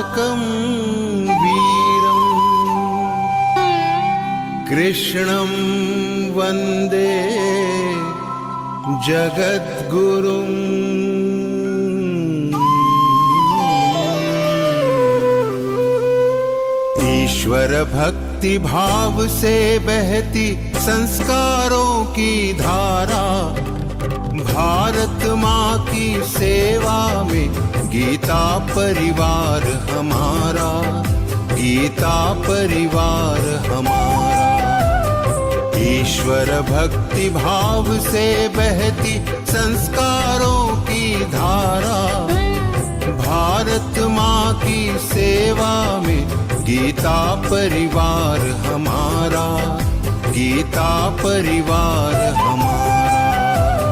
अस्माकं वीरम् कृष्णं वन्दे जगद्गुरुम्। ईश्वर भक्ति भाव से बहती संस्कारों की धारा, भारत माँ की सेवा में गीता परिवार हमारा, गीता परिवार हमारा। ईश्वर भक्ति भाव से बहती संस्कारों की धारा, भारत माँ की सेवा में गीता परिवार हमारा, गीता परिवार हमारा।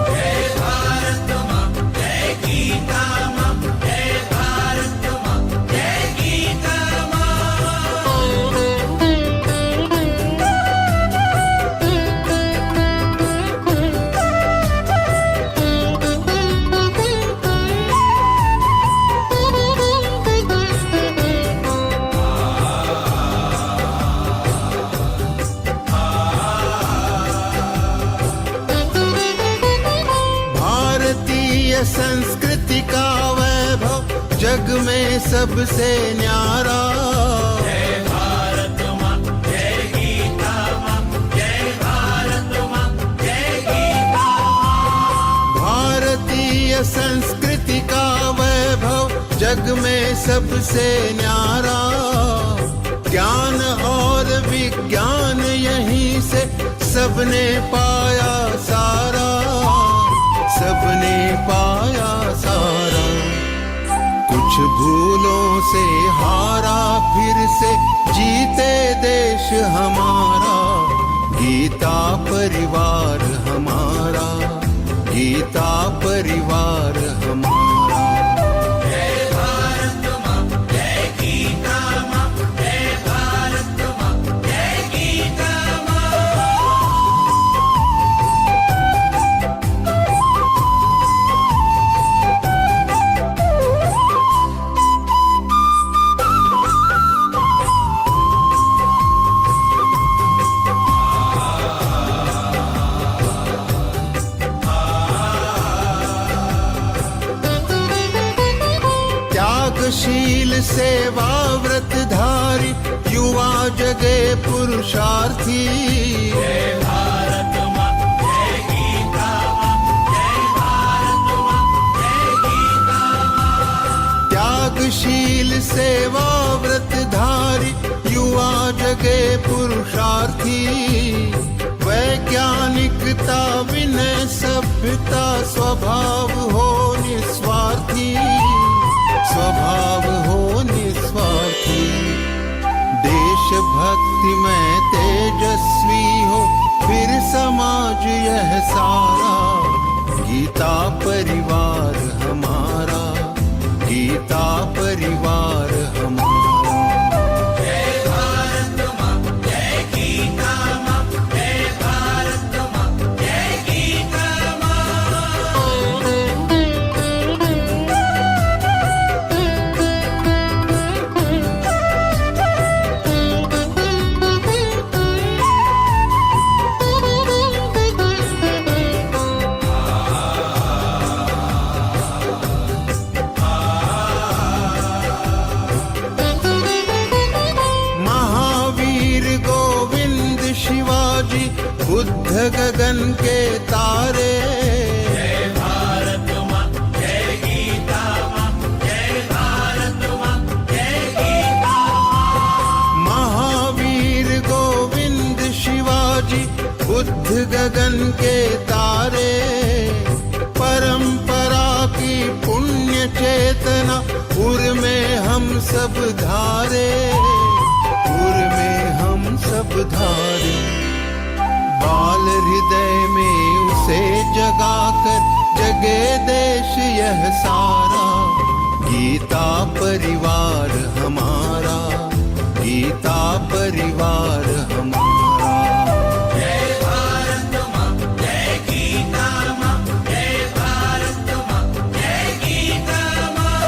जय भारत माँ, जय गीता माँ, जय भारत माँ, जय गीता संस्कृति का वैभव जग में सबसे न्यारा। जय भारत माँ, जय गीता माँ, जय भारत माँ, जय गीता माँ। भारतीय संस्कृति का वैभव जग में सबसे न्यारा। ज्ञान और विज्ञान यहीं से सबने पाया सारा, सबने पाया सारा। कुछ भूलों से हारा फिर से जीते देश हमारा, गीता परिवार हमारा, गीता परिवार हमारा। जय भारत माँ, जय गीता माँ, जय भारत माँ, जय गीता माँ। त्यागशील सेवा व्रतधारी युवा जगे पुरुषार्थी। जय भारत माँ, जय गीता माँ, जय भारत माँ, जय गीता माँ। त्यागशील सेवा व्रतधारी युवा जगे पुरुषार्थी। वैज्ञानिकता विनय सभ्यता स्वभाव हो निस्वार्थी, स्वभाव हो निस्वार्थी। देशभक्ति में तेजस्वी हो फिर समाज यह सारा, गीता परिवार हमारा, गीता परिवार हमारा। जय भारत माँ, जय गीता माँ, जय भारत माँ, जय गीता माँ। बुद्ध गगन के तारे। जय भारत माँ, जय गीता माँ, जय भारत माँ, जय गीता माँ। महावीर गोविंद शिवाजी बुद्ध गगन के तारे। परंपरा की पुण्य चेतना उर में हम सब धारे, उर में हम सब धारे। बाल हृदय में उसे जगाकर जगे देश यह सारा, गीता परिवार हमारा, गीता परिवार हमारा। जय भारत माँ, जय गीता माँ, जय भारत माँ, जय गीता माँ।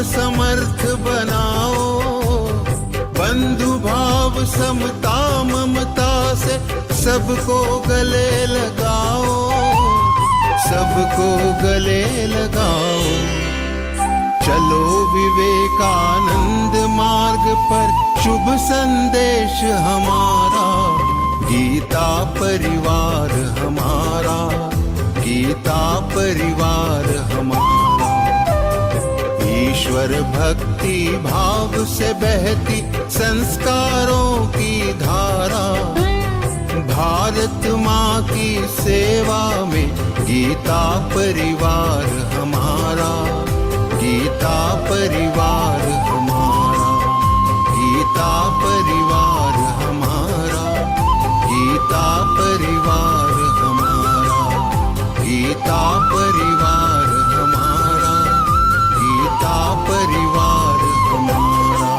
और समर्थ बनाओ। बंधु भाव समता ममता से सबको गले लगाओ, सबको गले लगाओ। चलो विवेकानंद मार्ग पर, शुभ संदेश हमारा। गीता परिवार हमारा, गीता परिवार हमारा। ईश्वर भक्ति भाव से बहती संस्कारों की धारा। भारत माँ की सेवा में गीता परिवार हमारा, गीता परिवार हमारा, गीता परिवार हमारा, गीता परिवार हमारा, गीता परिवार हमारा, गीता परिवार हमारा।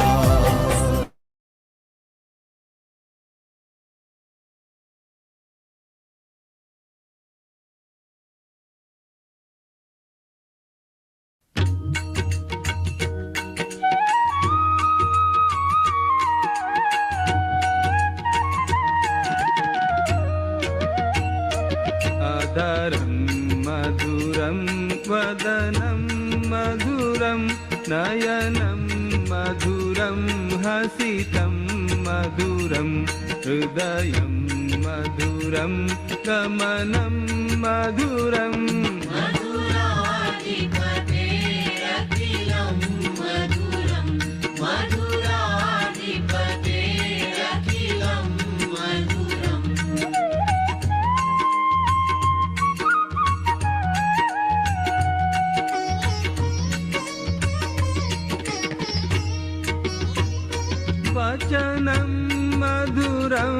अधरं मधुरं वदनं मधुरं नयनं मधुरं हसितं मधुरं हृदयं मधुरं गमनं मधुरम् मधुराधिपतेरखिलं मधुरं मधुराधिपतेरखिलं मधुरम् वचनं मधुरं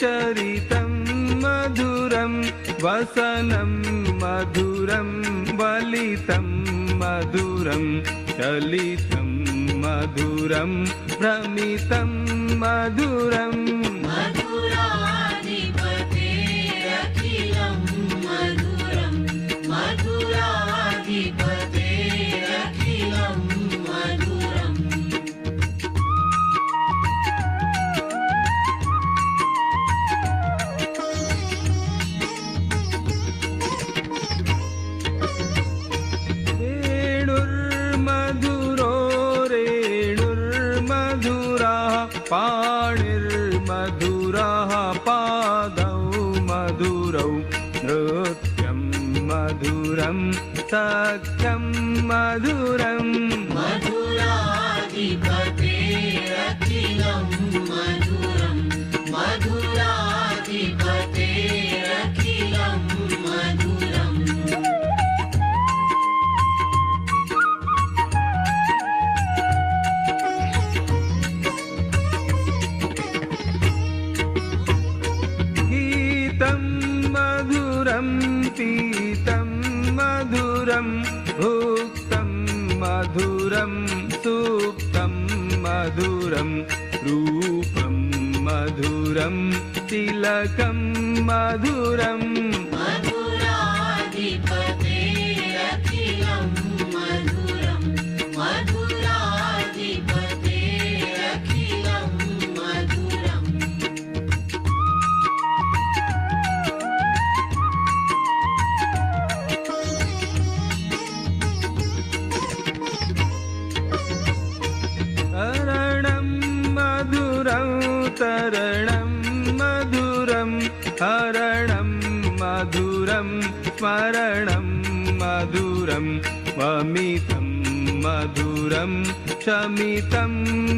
चरितं मधुरं वसनं मधुरं वलितं मधुरं चलितं मधुरं भ्रमितं मधुरम् मधुराधिपतेरखिलं मधुरं मधुराधिपतेरखिलं मधुरम् वेणुर्मधुरो रेणुर्मधुराः पाणिर्मधुराः पादौ मधुरौ नृत्यं मधुरं सख्यं मधुरम् मधुराधिपतेरखिलं मधुरं मधुराधिपतेरखिलं मधुरम् गीतं मधुरं पीतं मधुरं भुक्तं मधुरं सुप्तं मधुरं रूपं मधुरं तिलकं मधुरम् मधुराधिपतेरखिलं मधुरं मधुराधिपतेरखिलं मधुरम् तरणं मधुरं तरणं मधुरं हरणं मधुरं स्मरणं मधुरं वमितं मधुरं शमितं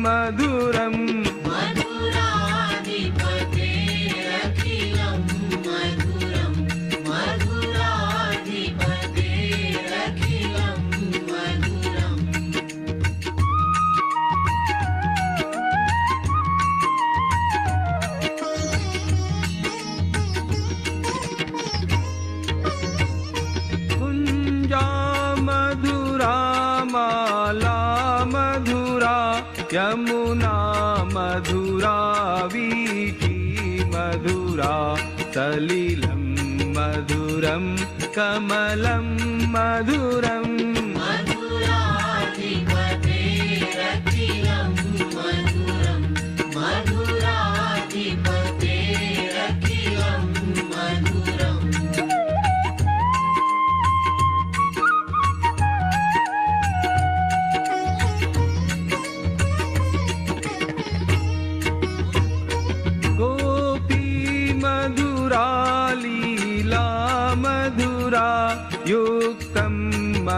मधुरम् मधुराधिपतेरखिलं मधुरं मधुराधिपतेरखिलं मधुरम् कुञ्जा मधुरा माला मधुरा यमुना मधुरा वीची मधुरा सलिलं मधुरं कमलं मधुरम् मधुराधिपते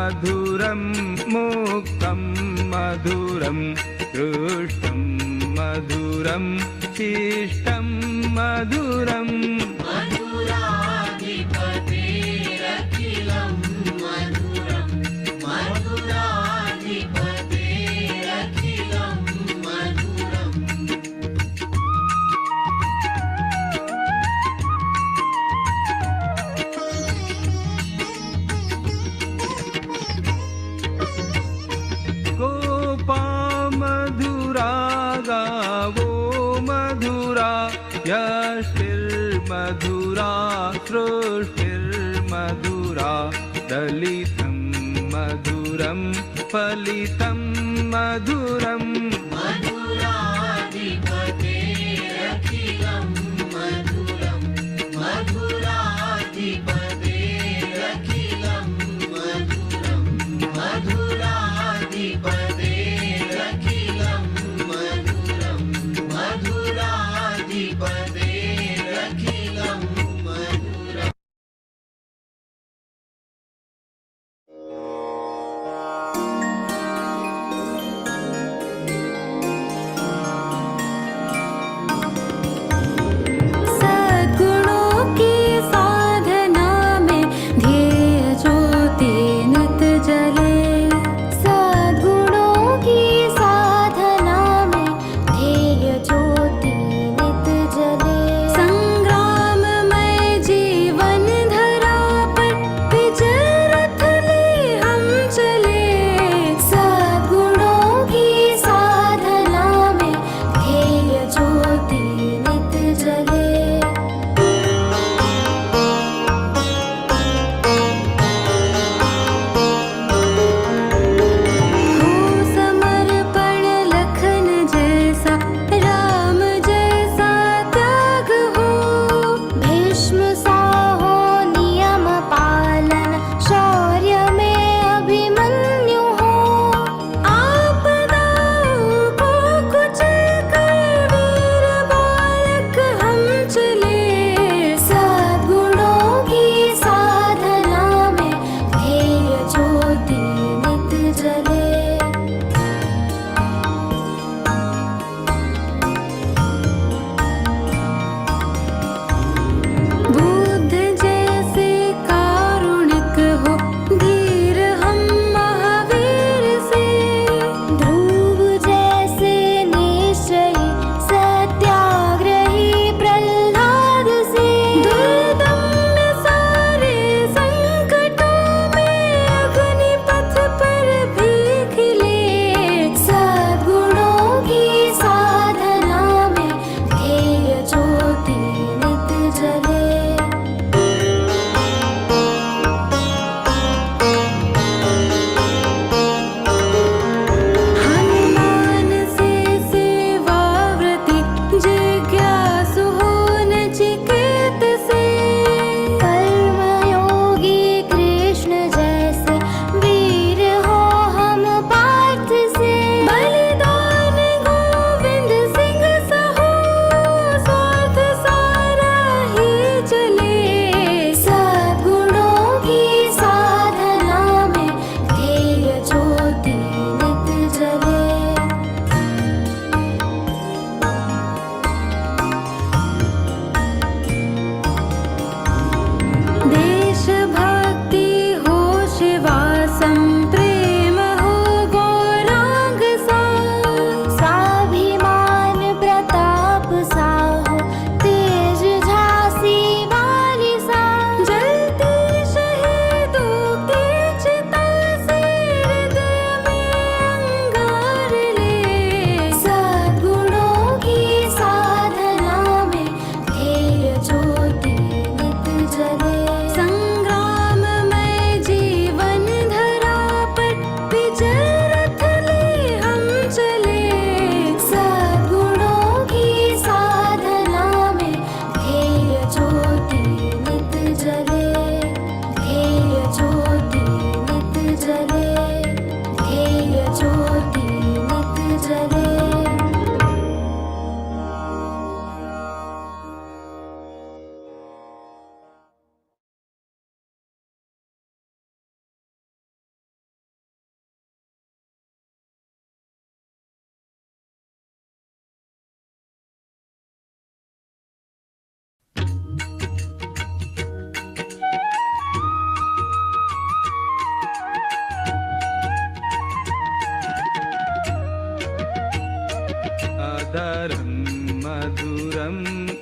मधुरं मुक्तं मधुरं दृष्टं मधुरं शिष्टं मधुरम् मधुराधिपतेरखिलं मधुरं मधुराधिपतेरखिलं मधुरम् गोपा मधुरा गावो मधुरा यष्टिर्मधुरा सृष्टिर्मधुरा दलितं मधुरं फलितं मधुरम् मधुराधिपतेरखिलं मधुरं मधुराधिपतेरखिलं मधुरं मधुराधिपतेरखिलं मधुरं मधुराधिपतेरखिलं मधुरम् सद्गुणों की साधना में ध्येय ज्योति नित जले सद्गुणों की साधना में ध्येय ज्योति नित जले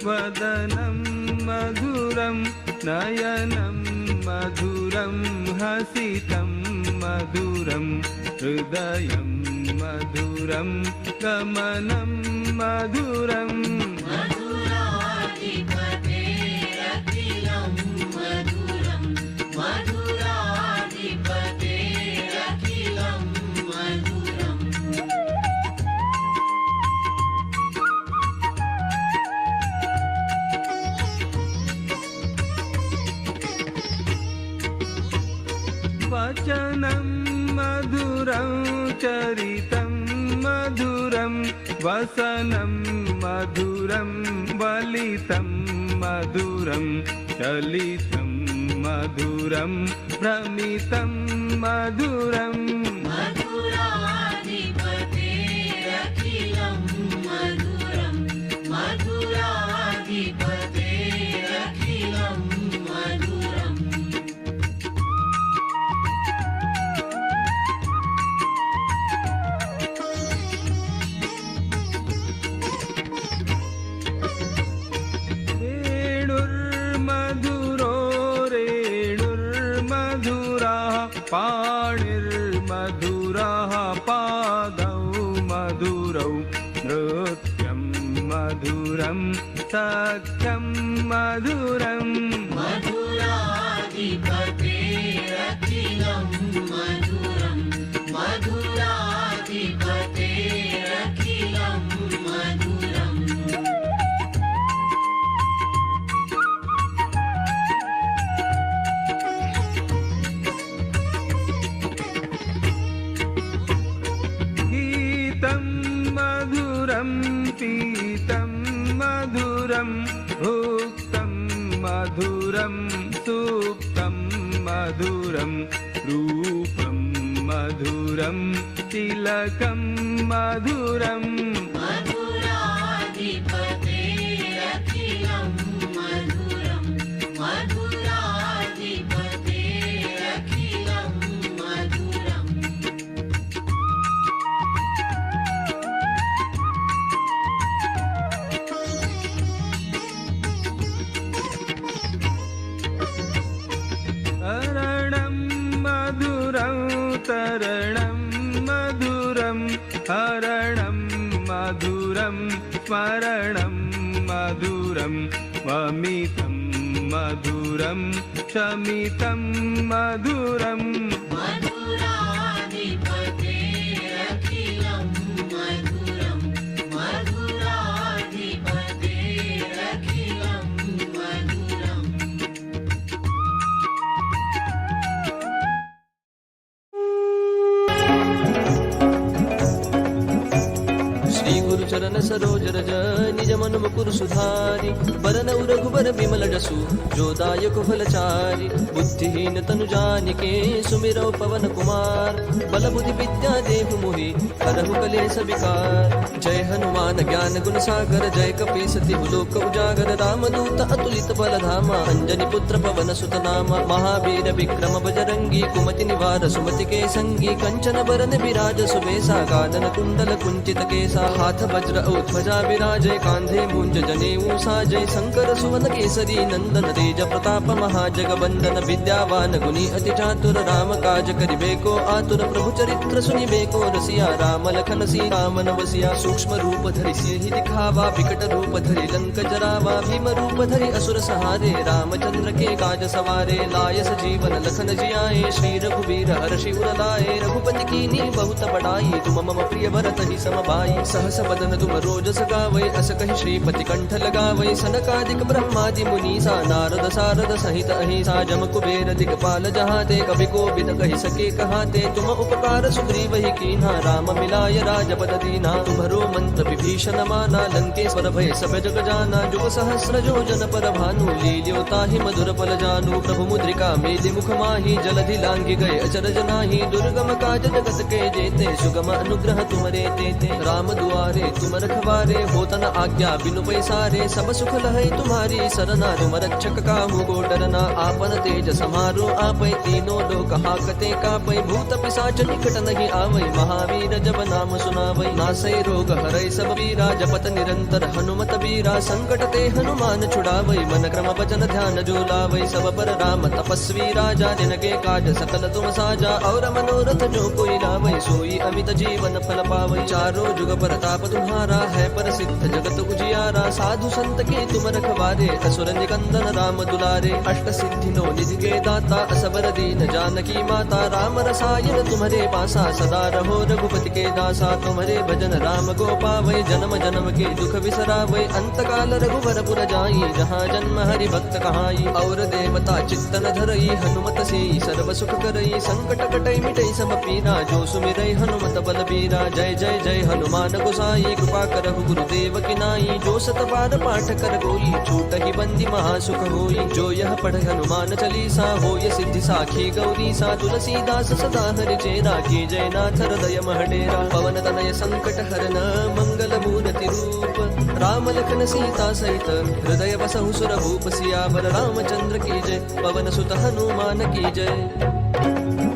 वदनं मधुरं नयनं मधुरं हसितं मधुरं हृदयं मधुरं गमनं मधुरम् मधुराधिपतेरखिलं मधुरं मधुराधिपतेरखिलं मधुरम् वचनं मधुरं चरितं मधुरं वसनं मधुरं वलितं मधुरं चलितं मधुरं भ्रमितं मधुरम् मधुराधिपतेरखिलं मधुरं मधुराधिपतेरखिलं मधुरम् वेणुर्मधुरो रेणुर्मधुराः पाणिर्मधुराः पादौ मधुरौ नृत्यं मधुरं सख्यं मधुरम् मधुराधिपतेरखिलं मधुरं मधुराधिपतेरखिलं मधुरम् गीतं मधुरं पीतं मधुरं भुक्तं मधुरं सुप्तं मधुरं रूपं मधुरं तिलकं मधुरम् मधुराधिपतेरखिलं मधुरं मधुराधिपतेरखिलं मधुरम् हरणं मधुरं तरणं मधुरं हरणं मधुरं स्मरणं मधुरं वमितं मधुरं शमितं मधुरम् मधुराधिपतेरखिलं मधुरं मधुराधिपतेरखिलं मधुरम् श्री गुरु चरण सरोज रज निज मन मुकुर सुधारि बरनउ रघुबर बिमल जसु जो दायक फलचारि बुद्धिहीन तनु जानिके सुमिरौ पवन कुमार बल बुद्धि विद्या देहु मोहि हरहु कलेश विकार जय हनुमान ज्ञान गुण सागर जय कपीस तिहु लोक उजागर रामदूत अतुलित बल धामा अंजनी पुत्र पवन सुत नामा महावीर विक्रम बजरंगी कुमति निवार सुमति के संगी कंचन बरन विराज सुबेसा कानन कुंडल कुंचित केसा हाथ वज्र औ ध्वजा विराजय कांधे मुंज जनेऊ साजय शंकर सुवन केसरी नंदन तेज प्रताप महाजगवंदन विद्यावान गुणी अति चातुर राम काज करिबेको आतुर प्रभु चरित्र सुनिबेको रसिया राम लखन सीता मन बसिया सूक्ष्म रूप धरि सिंहि दिखावा विकट रूप धरि लंक जरावा भीम रूप धरि असुर सहारे रामचंद्र के काज सवारे लाय सजीवन लखन जियाए श्री रघुवीर हर्षि उर लाए रघुपति कीन्ही बहुत बड़ाई तुम मम प्रिय भरत ही समभाई सहस बदन तुम रोजस गावै अस कहि श्रीपति कंठ लगावै सनकादिक ब्रह्मादि मुनीसा नारद सारद सहित अहिसा जम कुबेर दिगपाल जहाते कवि कोविद कहि सके कहाते तुम उपकार सुग्रीव ही कीन्हा राम मिलाय राजपद दीना तुम्हरो मंत्र विभीषण माना लंकेश्वर भय सब जग जाना जुग सहस्र योजन पर भानु लील्यो ताहि मधुर पल जानु प्रभु मुद्रिका मेलि मुख माहि जलधि लांघि गए अचरज नाही दुर्गम काज जगत के जेते सुगम अनुग्रह तुमरे तेते राम दुआरे तुम रखवारे होतन आज्ञा बिनु पैसारे सब सुख लहै तुम्हारी सरना तुम रक्षक काहू को डरना आपन तेज समारो आपै तीनों लोक हाकते कापै भूत पिशाच निकट नहीं आवै महावीर जब नाम सुनावै नासै रोग हरै सब पीरा जपत निरंतर हनुमत बीरा संकट ते हनुमान छुड़ावै मन क्रम भजन ध्यान जो लावै सब पर राम तपस्वी राजा जिनके काज सकल तुम साजा और मनोरथ जो कोई लावै सोई अमित जीवन फल पावै चारों जुग परताप तुम्हारा है प्रसिद्ध जगत उजियारा साधु संत के तुम रखवारे असुर निकंदन राम दुलारे अष्ट सिद्धि नो निधि के दाता असबर दीन जानकी माता राम रसायन तुम्हारे पासा सदा रहो रघुपति के दासा तुम्हारे भजन राम को पावै जन्म जन्म के दुख बिसरावै अंत काल रघुवर पुर जाई जहाँ जन्म हरि भक्त कहाई और देवता चित्तन धरई हनुमत से सर्व सुख करई संकट कटई मिटई सब पीरा जो सुमिरै हनुमत बलबीरा जय जय जय हनुमान गोसाई कृपा करहु गुरुदेव की नाई जो सत बार पाठ कर कोई छूट ही बंदी महासुख होई जो यह पढ़ हनुमान चालीसा होय सिद्धि साखी गौरी सा तुलसीदास सदा हरि चेरा की जय नाथ हृदय महडेरा पवन तनय संकट हरन मंगल मूर्ति रूप राम लखन सीता सहित हृदय बसहु सुर भूप सियावर रामचंद्र की जय पवन सुत हनुमान की जय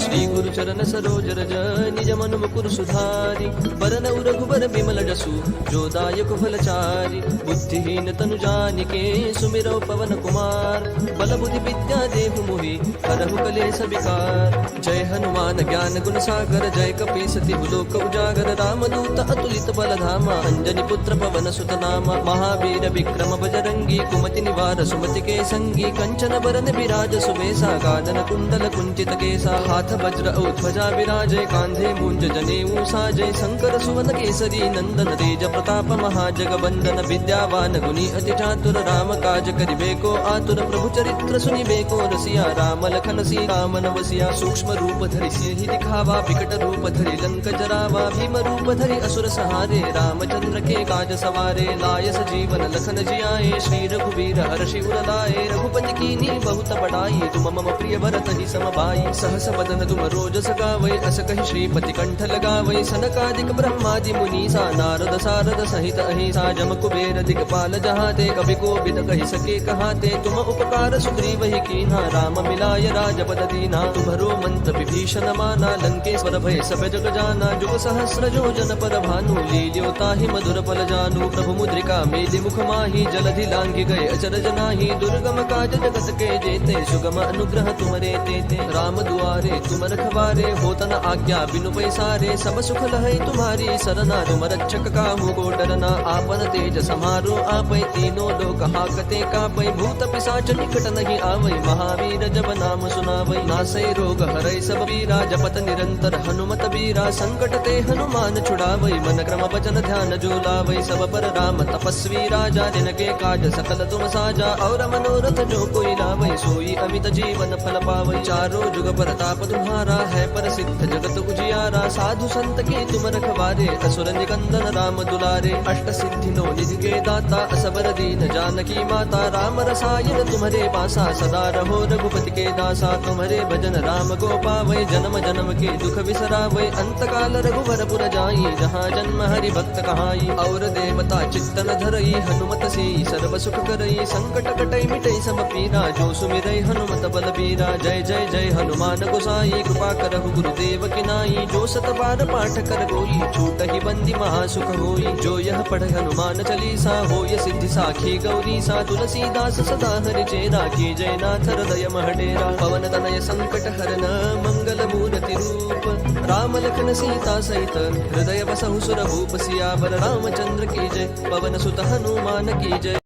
श्री गुरु चरण सरोज रज निज मन मुकुर सुधारि बरनउ रघुबर बिमल जसु जो दायक फलचारि बुद्धिहीन तनु जानिके सुमिरौ पवन कुमार बल बुद्धि विद्या देहु मोहि करहु कलेस विकार जय हनुमान ज्ञान गुण सागर जय कपीस तिहु लोक उजागर रामदूत अतुलित बल धामा अंजनी पुत्र पवन सुत नामा महावीर विक्रम बजरंगी कुमति निवार सुमति के संगी कंचन बरन विराज सुबेसा कानन कुंडल कुंचित केसा हाथ वज्र औ ध्वजा विराजय कांधे मूंज जनेऊ साजय शंकर सुवन केसरी नंदन तेज प्रताप महाजगवंदन विद्यावान गुणी अति चातुर राम काज करिबे को आतुर प्रभु चरित्र सुनिबे को रसिया राम लखन सीता मन बसिया सूक्ष्म रूप धरि सिंहि दिखावा विकट रूप धरि लंक जरावा भीम रूप धरि असुर सहारे रामचंद्र के काज सवारे लाय सजीवन लखन जियाए श्री रघुवीर हर्षि उर लाए रघुपति कीन्ही बहुत बड़ाई तुम मम प्रिय भरत ही समभाई सहस बदन तुम रोज सगावै अस कहि श्रीपति कंठ लगावै सनकादिक ब्रह्मादि मुनीसा नारद सारद सहित अहिसा जम कुबेर दिगपाल जहाते कवि कोविद कहि सके कहाते तुम उपकार सुग्रीव ही कीन्हा राम मिलाय राजपद दीना तुम्हरो मंत्र विभीषण माना लंकेश्वर भय सब जग जाना जुग सहस्र जो जन पर भानु लील्यो ताहि मधुर फल जानू प्रभु मुद्रिका मेलि मुख माहि जलधि लांघि गए अचरज नाही दुर्गम काज जगत के जेते सुगम अनुग्रह तुमरे तेते राम दुआरे तुम रखवारे होत न आज्ञा बिनु पैसारे सब सुख लहै तुम्हारी सरना तुम रक्षक काहू को डरना आपन तेज समारो आपै तीनों लोक हाकते कापै भूत पिशाच निकट नहीं आवै महावीर जब नाम सुनावै नासै रोग हरै सब पीरा जपत निरंतर हनुमत बीरा संकट ते हनुमान छुड़ावै मन क्रम वचन ध्यान जो लावै सब पर राम तपस्वी राजा जिनके काज सकल तुम साजा और मनोरथ जो कोई लावै सोई अमित जीवन फल पावै चारों जुग परताप तुम्हारा है प्रसिद्ध जगत उजियारा साधु संत के तुम रखवारे असुर निकंदन राम दुलारे अष्ट सिद्धि नो निधि के दाता असबर दीन जानकी माता राम रसायन तुम्हारे पासा सदा रहो रघुपति के दासा तुम्हारे भजन राम को पावै जन्म जन्म के दुख बिसरावै अंत काल रघुवर पुर जाई जहाँ जन्म हरि भक्त कहाई और देवता चित्तन धरई हनुमत से सर्व सुख करई संकट कटई मिटई सब पीरा जो सुमिरै हनुमत बलबीरा जय जय जय हनुमान गोसाई कृपा करहु गुरुदेव की नाई जो सत बार पाठ कर कोई छूट ही बंदी महासुख होई जो यह पढ़ हनुमान चालीसा होय सिद्धि साखी गौरी सा तुलसीदास सदा हरि चेरा की जय नाथ हृदय महडेरा पवन तनय संकट हरन मंगल मूर्ति रूप राम लखन सीता सहित हृदय बसहु सुर भूप सियावर रामचंद्र की जय पवन सुत हनुमान की जय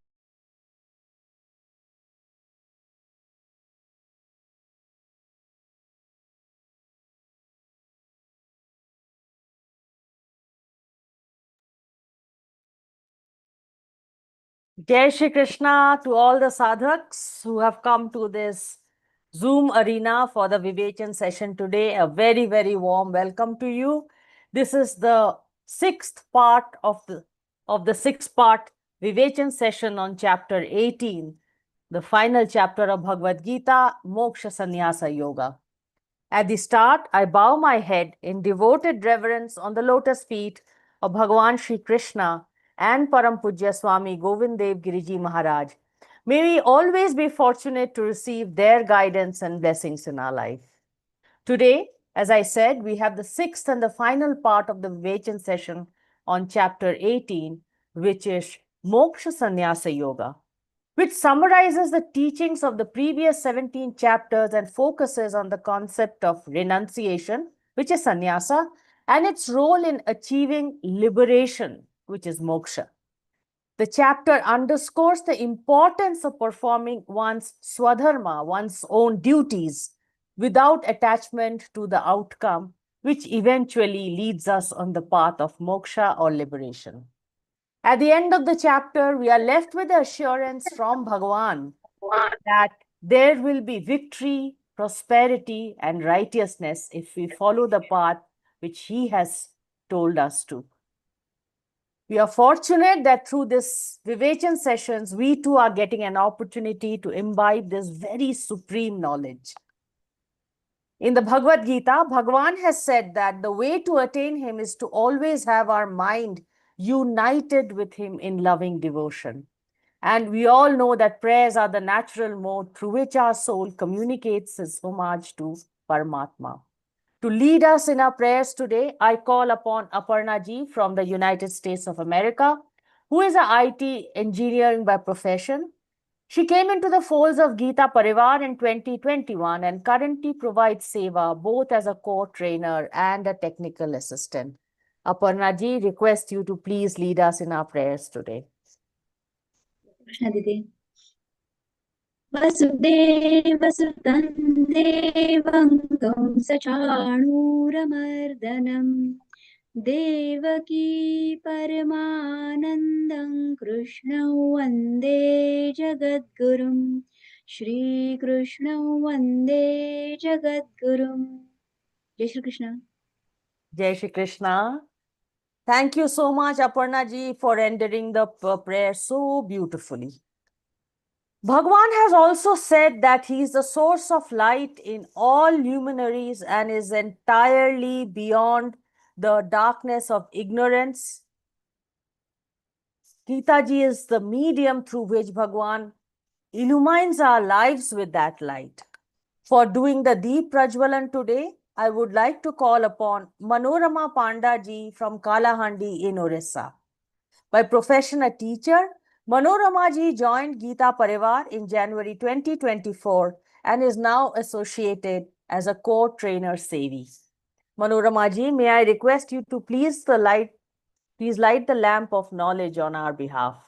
Jai Shri Krishna to all the sadhaks who have come to this Zoom arena for the Vivechan session today. A very, very warm welcome to you. This is the sixth part of the six-part Vivechan session on chapter 18, the final chapter of Bhagavad-Gītā, Moksha Sannyasa Yoga. At the start, I bow my head in devoted reverence on the lotus feet of Bhagavan Shri Krishna and Param Pujya Swami Govind Dev Giriji Maharaj. May we always be fortunate to receive their guidance and blessings in our life. Today, as I said, we have the sixth and the final part of the Vivechan session on chapter 18, which is Moksha Sannyasa Yoga, which summarizes the teachings of the previous 17 chapters and focuses on the concept of renunciation, which is sannyasa, and its role in achieving liberation, which is moksha. The chapter underscores the importance of performing one's swadharma, one's own duties, without attachment to the outcome, which eventually leads us on the path of moksha or liberation. At the end of the chapter, we are left with the assurance from Bhagavan that there will be victory, prosperity, and righteousness if we follow the path which he has told us to. We are fortunate that through this Vivechan sessions, we too are getting an opportunity to imbibe this very supreme knowledge. In the Bhagavad Gita, Bhagavan has said that the way to attain him is to always have our mind united with him in loving devotion. And we all know that prayers are the natural mode through which our soul communicates its homage to Paramatma. To lead us in our prayers today, I call upon Aparna ji from the United States of America, who is an IT engineering by profession. She came into the folds of Geeta Pariwar in 2021 and currently provides seva both as a core trainer and a technical assistant. Aparna ji, request you to please lead us in our prayers today. Krishna Didi. वसुदेवसुतं देवं कंसचाणूरमर्दनं देवकी परमानन्दं कृष्णं वन्दे जगद्गुरुं श्रीकृष्णं वन्दे जगद्गुरुं. जय Shri Krishna. Jai Shri Krishna. Thank you so much, Aparna ji, for rendering the prayer so beautifully. Bhagavan has also said that he is the source of light in all luminaries and is entirely beyond the darkness of ignorance. Geeta ji is the medium through which Bhagavan illumines our lives with that light. For doing the Deep Prajwalan today, I would like to call upon Manorama Panda ji from Kalahandi in Orissa. By profession a teacher, Manorama ji joined Geeta Pariwar in January 2024 and is now associated as a core trainer Sevi. Manorama ji, may I request you to please light the lamp of knowledge on our behalf.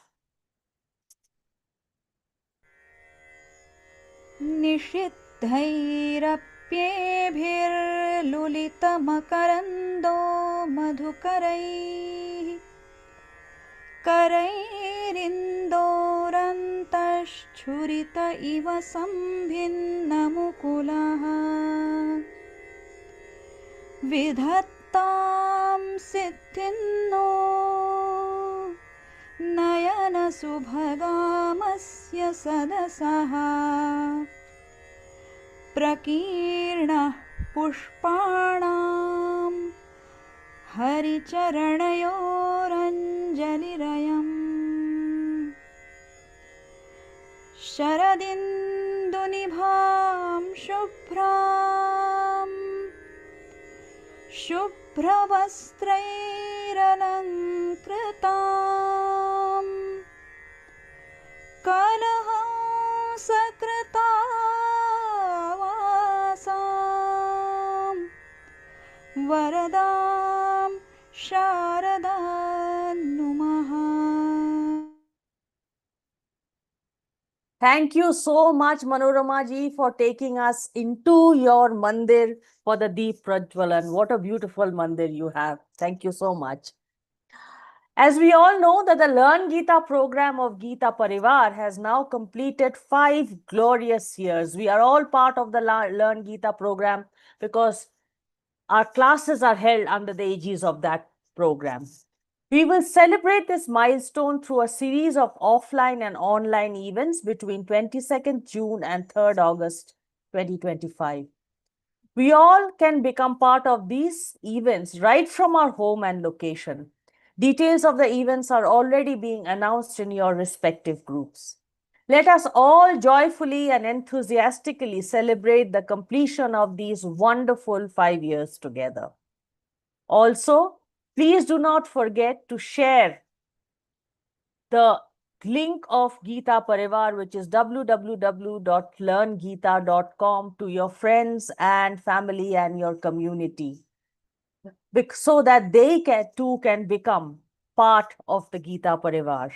निषिद्धैरप्येभिर्लुलितमकरन्दो मधुकरैः करैरिन्दोरन्तश्छुरित इव सम्भिन्नमुकुलः विधत्तां सिद्धिन्नो नयनसुभगामस्य सदसः प्रकीर्णः पुष्पाणां हरिचरणयोरञ्जलिरयम् शरदिन्दुनिभां शुभ्रवस्त्रैरलङ्कृतां कलहंसकृतावासां वरदां शारदां नुमः. Thank you so much, Manorama ji, for taking us into your mandir for the Deep Prajwalan. What a beautiful mandir you have. Thank you so much. As we all know that the Learngeeta program of Geeta Pariwar has now completed 5 glorious years. We are all part of the Learngeeta program because our classes are held under the aegis of that program. We will celebrate this milestone through a series of offline and online events between 22nd June and 3rd August 2025. We all can become part of these events right from our home and location. Details of the events are already being announced in your respective groups. Let us all joyfully and enthusiastically celebrate the completion of these wonderful 5 years together. Also, please do not forget to share the link of Geeta Pariwar, which is www.learngeeta.com, to your friends and family and your community, so that they too can become part of the Geeta Pariwar.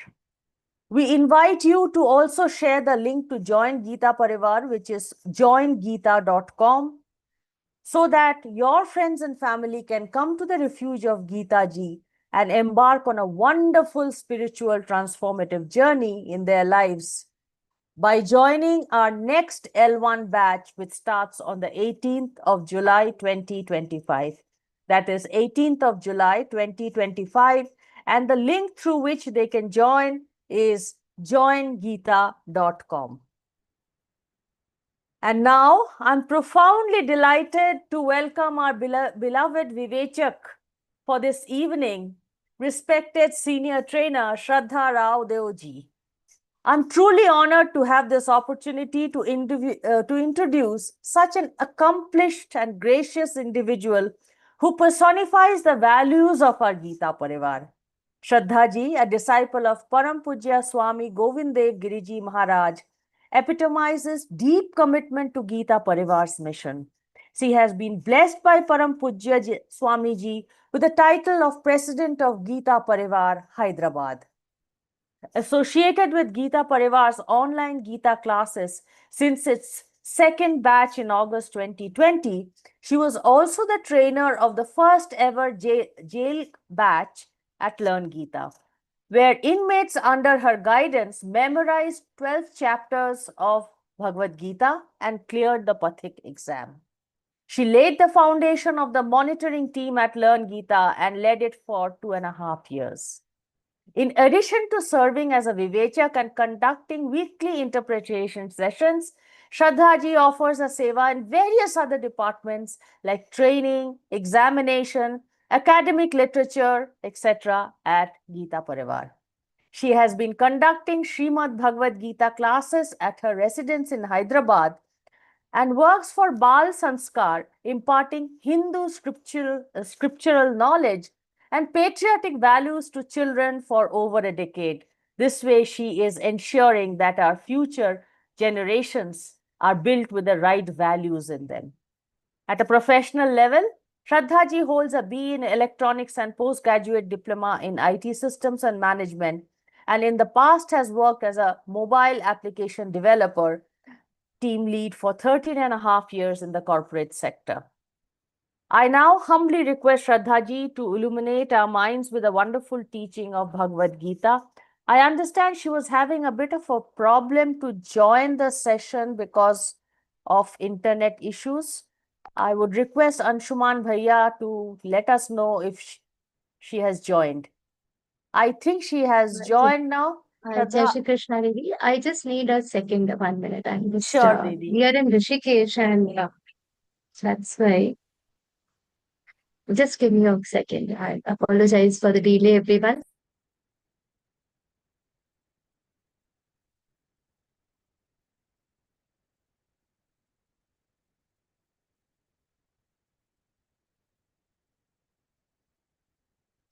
We invite you to also share the link to join Geeta Pariwar, which is joingeeta.com, so that your friends and family can come to the refuge of Geeta Ji and embark on a wonderful spiritual transformative journey in their lives by joining our next L1 batch, which starts on the 18th of July 2025. That is 18th of July 2025. And the link through which they can join is joingeeta.com. And now I'm profoundly delighted to welcome our beloved Vivechak for this evening, respected senior trainer Shraddha Raodeo ji. I'm truly honored to have this opportunity to introduce such an accomplished and gracious individual who personifies the values of our Geeta Parivar. Shraddha ji, a disciple of Param Pujya Swami Govindev Giriji Maharaj, epitomizes deep commitment to Geeta Parivar's mission. She has been blessed by Param Pujya Swami ji with the title of President of Geeta Parivar, Hyderabad. Associated with Geeta Parivar's online Geeta classes since its second batch in August 2020, she was also the trainer of the first ever jail batch at Learngeeta, where inmates under her guidance memorized 12 chapters of Bhagavad Gita and cleared the Pathik exam. She laid the foundation of the monitoring team at Learngeeta and led it for 2.5 years. In addition to serving as a Vivechak and conducting weekly interpretation sessions, Shraddha ji offers a seva in various other departments like training, examination, academic literature, etc. at Geeta Parivar. She has been conducting Śrīmad-Bhagavadgītā classes at her residence in Hyderabad and works for Bal Sanskar, imparting Hindu scriptural knowledge and patriotic values to children for over a decade. This way, she is ensuring that our future generations are built with the right values in them. At a professional level, Shraddha ji holds a BE in Electronics and postgraduate diploma in IT Systems and Management, and in the past has worked as a mobile application developer, team lead for 13.5 years in the corporate sector. I now humbly request Shraddha ji to illuminate our minds with a wonderful teaching of Bhagavad Gita. I understand she was having a bit of a problem to join the session because of internet issues. I would request Anshuman Bhaiya to let us know if she has joined. I think she has joined now. Jai Shri Krishna, Devi. I just need a second, 1 minute. I'm just Sure, Devi. we are in Rishikesh, and that's why. Just give me a second. I apologize for the delay, everyone.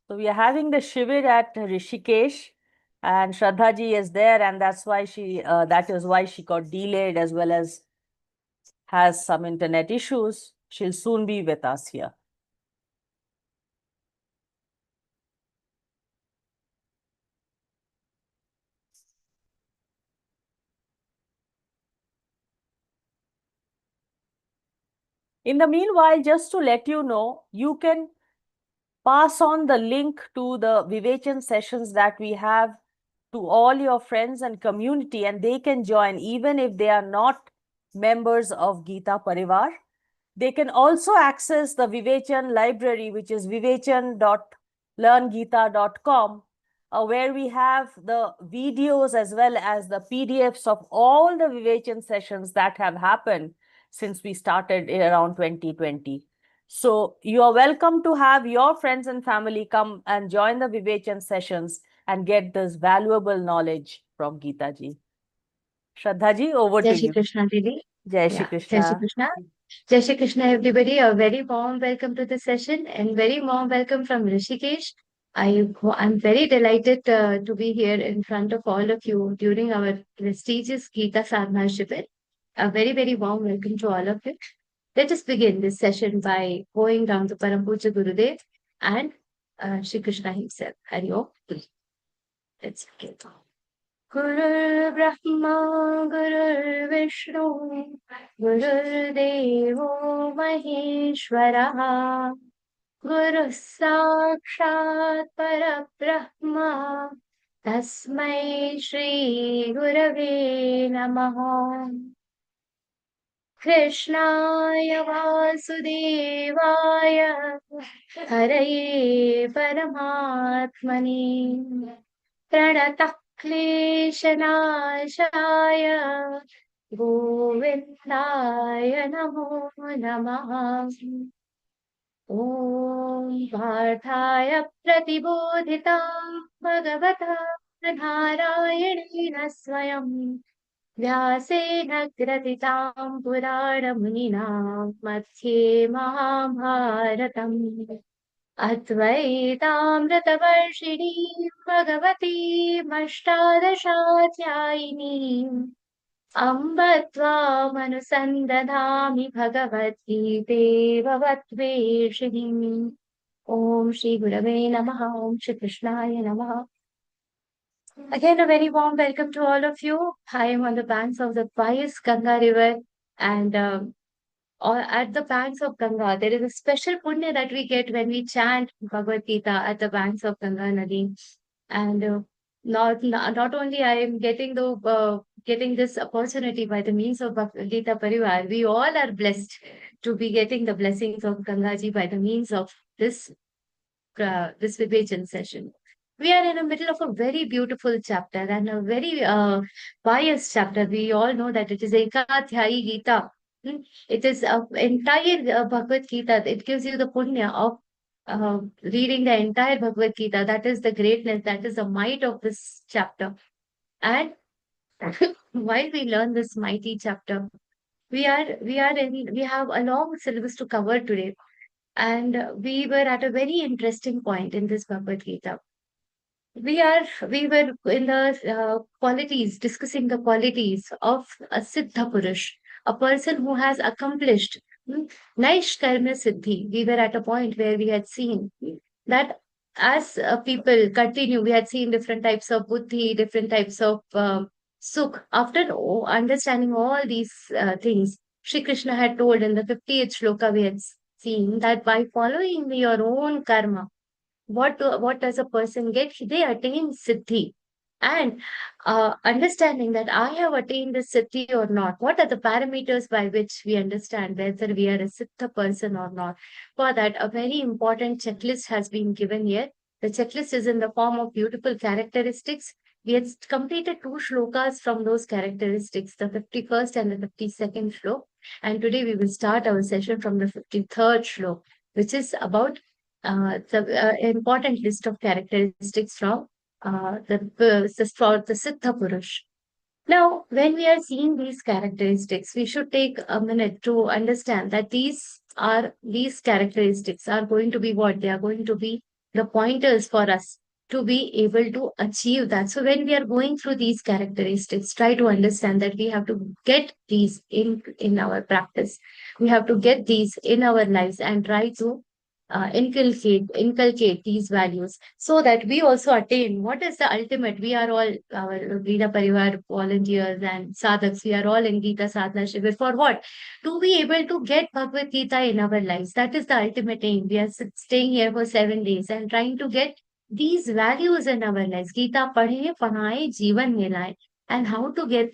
So we are having the Shivir at Rishikesh, and Shraddha ji is there, and that's why that is why she got delayed, as well as has some internet issues. She'll soon be with us here. In the meanwhile, just to let you know, you can pass on the link to the Vivechan sessions that we have to all your friends and community, and they can join even if they are not members of Geeta Parivar. They can also access the Vivechan library, which is vivechan.learngeeta.com, where we have the videos as well as the PDFs of all the Vivechan sessions that have happened since we started around 2020. So you are welcome to have your friends and family come and join the Vivechan sessions and get this valuable knowledge from Geeta ji. Shraddha ji, over Jai to Shri you. Krishna, Didi. Jai Shri Yeah, Jai Shri Krishna. Krishna. Jai Shri Krishna, everybody. A very warm welcome to the session and very warm welcome from Rishikesh. I'm very delighted to be here in front of all of you during our prestigious Geeta Sadhana Shivir. A very, very warm welcome to all of you. Let us begin this session by going down to Param Puja Gurudev and Shri Krishna himself. Hari Om. Let's begin. Guru Brahma Guru Vishnu Guru Devo Maheshwara Guru Sakshat Parabrahma Tasmai Shri Gurave Namaha Krishnaya Vasudevaya Haraye Paramatmane Pranatah क्लेशनाशाय गोविन्दाय नमो नमः ॐ पार्थाय प्रतिबोधिता भगवता नारायणेन स्वयं व्यासेन ग्रथितां पुराणमुनिना मध्ये महाभारतम् अद्वैतामृतवर्षिणीं भगवतीमष्टादशाध्यायिनीम् अम्ब त्वामनुसन्दधामि भगवद्गीते भवद्वेषिणीम् ॐ श्रीगुरवे नमः ॐ श्रीकृष्णाय नमः. Again, a very warm welcome to all of you. I am on the banks of the pious Ganga River, and or at the banks of Ganga, there is a special punya that we get when we chant Bhagavad Gita at the banks of Ganga Nadi. And not only I am getting getting this opportunity by the means of Bhagavad Gita Pariwar, we all are blessed to be getting the blessings of Gangaji by the means of this Vivechan session. We are in the middle of a very beautiful chapter and a very pious chapter. We all know that it is Ekadhyayi Gita. It is entire Bhagavad Gita. It gives you the punya of reading the entire Bhagavad Gita. That is the greatness, that is the might of this chapter. And while we learn this mighty chapter, we have a long syllabus to cover today. And we were at a very interesting point in this Bhagavad Gita. We were in the qualities, discussing the qualities of a Siddha Purush, a person who has accomplished Naish Karma Siddhi. We were at a point where we had seen that as people continue, we had seen different types of buddhi, different types of sukh. After understanding all these things, Shri Krishna had told in the 50th shloka, we had seen that by following your own karma, what does a person get? They attain siddhi. And understanding that I have attained the siddhi or not, what are the parameters by which we understand whether we are a siddha person or not? For that, a very important checklist has been given here. The checklist is in the form of beautiful characteristics. We had completed 2 shlokas from those characteristics, the 51st and the 52nd shlok. And today we will start our session from the 53rd shlok, which is about the important list of characteristics from the Siddha Purush. Now, when we are seeing these characteristics, we should take a minute to understand that these characteristics are going to be what? They are going to be the pointers for us to be able to achieve that. So when we are going through these characteristics, try to understand that we have to get these in our practice. We have to get these in our lives and try to inculcate these values so that we also attain what is the ultimate. We are all our Gita Pariwar volunteers and sadhaks. We are all in Gita Sadhana Shivir for what? To be able to get Bhagavad Gita in our lives. That is the ultimate aim. We are staying here for 7 days and trying to get these values in our lives. Gita padhe, panaye, jivan milaye. And how to get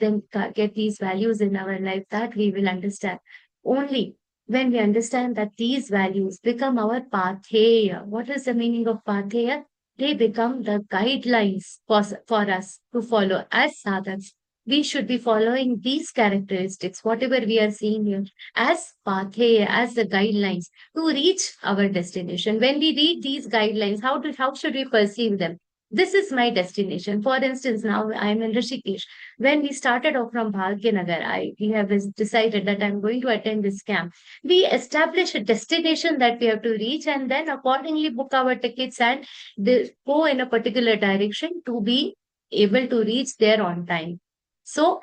these values in our life, that we will understand only when we understand that these values become our patheya. What is the meaning of patheya? They become the guidelines for us to follow as sadhaks. we should be following these characteristics, whatever we are seeing here, as pathway, as the guidelines to reach our destination. When we read these guidelines, how should we perceive them? This is my destination. For instance, now I am in Rishikesh. When we started off from Bhagyanagar, we have decided that I'm going to attend this camp. We establish a destination that we have to reach, and then accordingly book our tickets and go in a particular direction to be able to reach there on time. So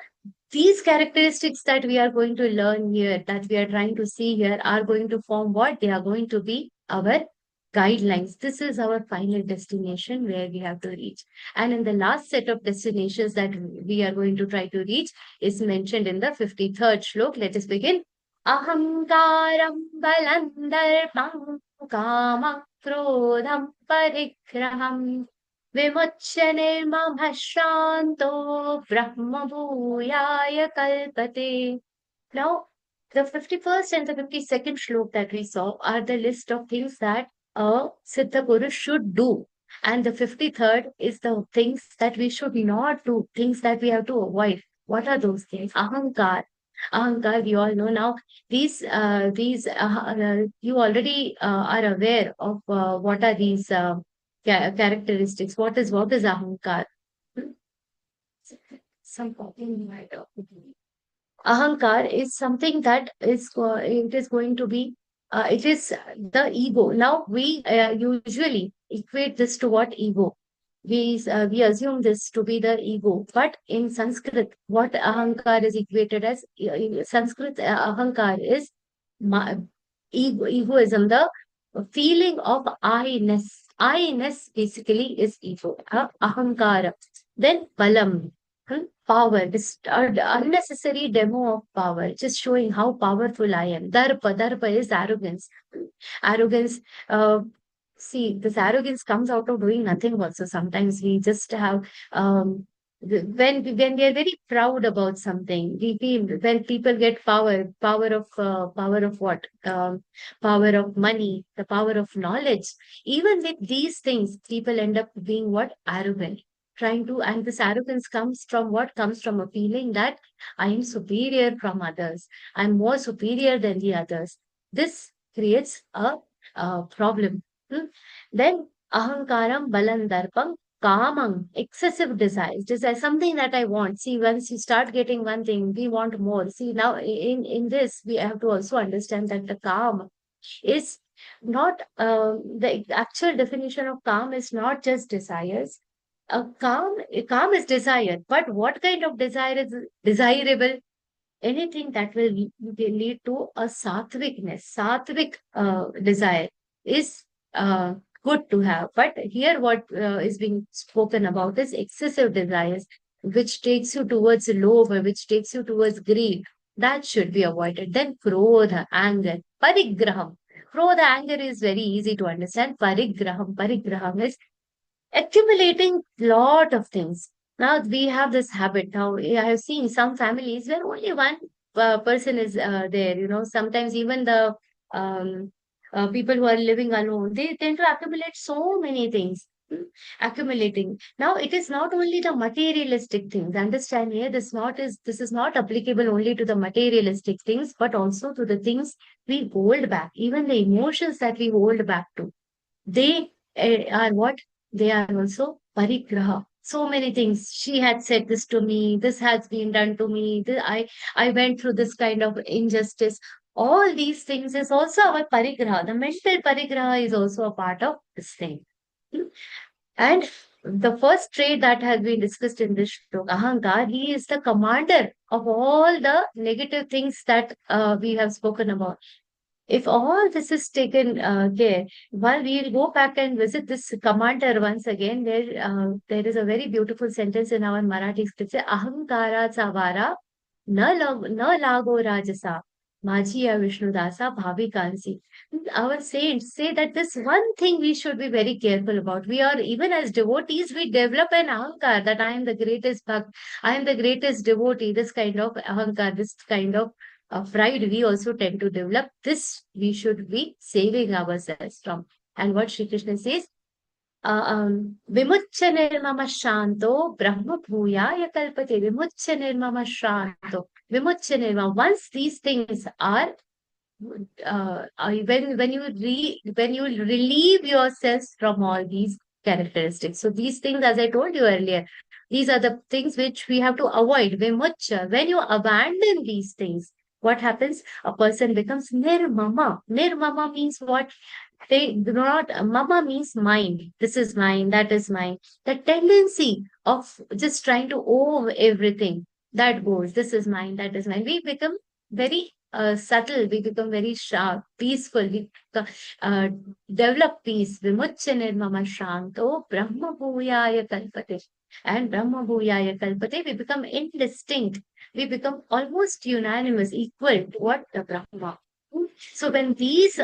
these characteristics that we are going to learn here, that we are trying to see here, are going to form what? They are going to be our guidelines. This is our final destination where we have to reach. And in the last set of destinations that we are going to try to reach is mentioned in the 53rd shlok. Let us begin. Ahankaram balandarpam kama krodham parigraham विमुच्य निर्ममः शान्तो ब्रह्मभूयाय कल्पते. Now, the 51st and the 52nd shlok that we saw are the list of things that a Siddha Purush should do. And the 53rd is the things that we should not do, things that we have to avoid. What are those things? Ahankar. Ahankar, we all know now. These you already are aware of what are these characteristics. What is ahankar? Some ahankar is something that is it is going to be it is the ego. Now we usually equate this to what? Ego. We assume this to be the ego, but in Sanskrit, what ahankar is equated as? Sanskrit ahankar is egoism, the feeling of I-ness. I-ness basically is ego, ahankara. Then balam, power, this unnecessary demo of power, just showing how powerful I am. Darpa is arrogance. Arrogance, see, this arrogance comes out of doing nothing also. Sometimes we just have, when we are very proud about something, we feel when people get power of what? Power of money, the power of knowledge. Even with these things, people end up being what? Arrogant. And this arrogance comes from what? Comes from a feeling that I am superior from others. I'm more superior than the others. This creates a problem. Then ahankaram balandarpam kamam, excessive desires. Desire, something that I want. See, once you start getting one thing, we want more. See, now in this, we have to also understand that the kam is not, the actual definition of kam is not just desires. Calm is desire, but what kind of desire is desirable? Anything that will lead to a sattvicness, sattvic desire is good to have. But here what is being spoken about is excessive desires, which takes you towards loভ, which takes you towards greed. That should be avoided. Then krodha, anger, parigraham. Krodha, anger is very easy to understand. Parigraham is accumulating lot of things. Now we have this habit. Now I have seen some families where only one person is there. Sometimes even the people who are living alone, they tend to accumulate so many things. Accumulating. Now it is not only the materialistic things. Understand here, this is not applicable only to the materialistic things, but also to the things we hold back. Even the emotions that we hold back to, they are what? They are also parigraha. So many things. She had said this to me. This has been done to me. I went through this kind of injustice. All these things is also our parigraha. The mental parigraha is also a part of this thing. And the first trait that has been discussed in this shlok, ahankar, he is the commander of all the negative things that we have spoken about. If all this is taken care, while we'll go back and visit this commander once again, there is a very beautiful sentence in our Marathi scripture, ahankara savara na lago rajasa Majiya Vishnudasa Bhavikansi. Our saints say that this one thing we should be very careful about. We are, even as devotees, we develop an ahankar that I am the greatest bhakt, I am the greatest devotee. This kind of ahankar, this kind of pride we also tend to develop. This we should be saving ourselves from. And what Shri Krishna says, Vimuchya nirmama shanto brahma bhuyaya kalpate. Vimuchya nirmama shanto. Vimuchya nirmama. Once these things are when you relieve yourselves from all these characteristics. So these things, as I told you earlier, these are the things which we have to avoid. Vimuchya. When you abandon these things, what happens? A person becomes nirmama. Nirmama means what? They do not, mama means mind. This is mine, that is mine. The tendency of just trying to own everything, that goes. This is mine, that is mine. We become very subtle, we become very sharp, peaceful, we uh, develop peace. Vimuchya nirmama shanto brahma bhuyaya kalpate. And brahma bhuyaya kalpate, we become indistinct. We become almost unanimous, equal to what? The Brahma. So when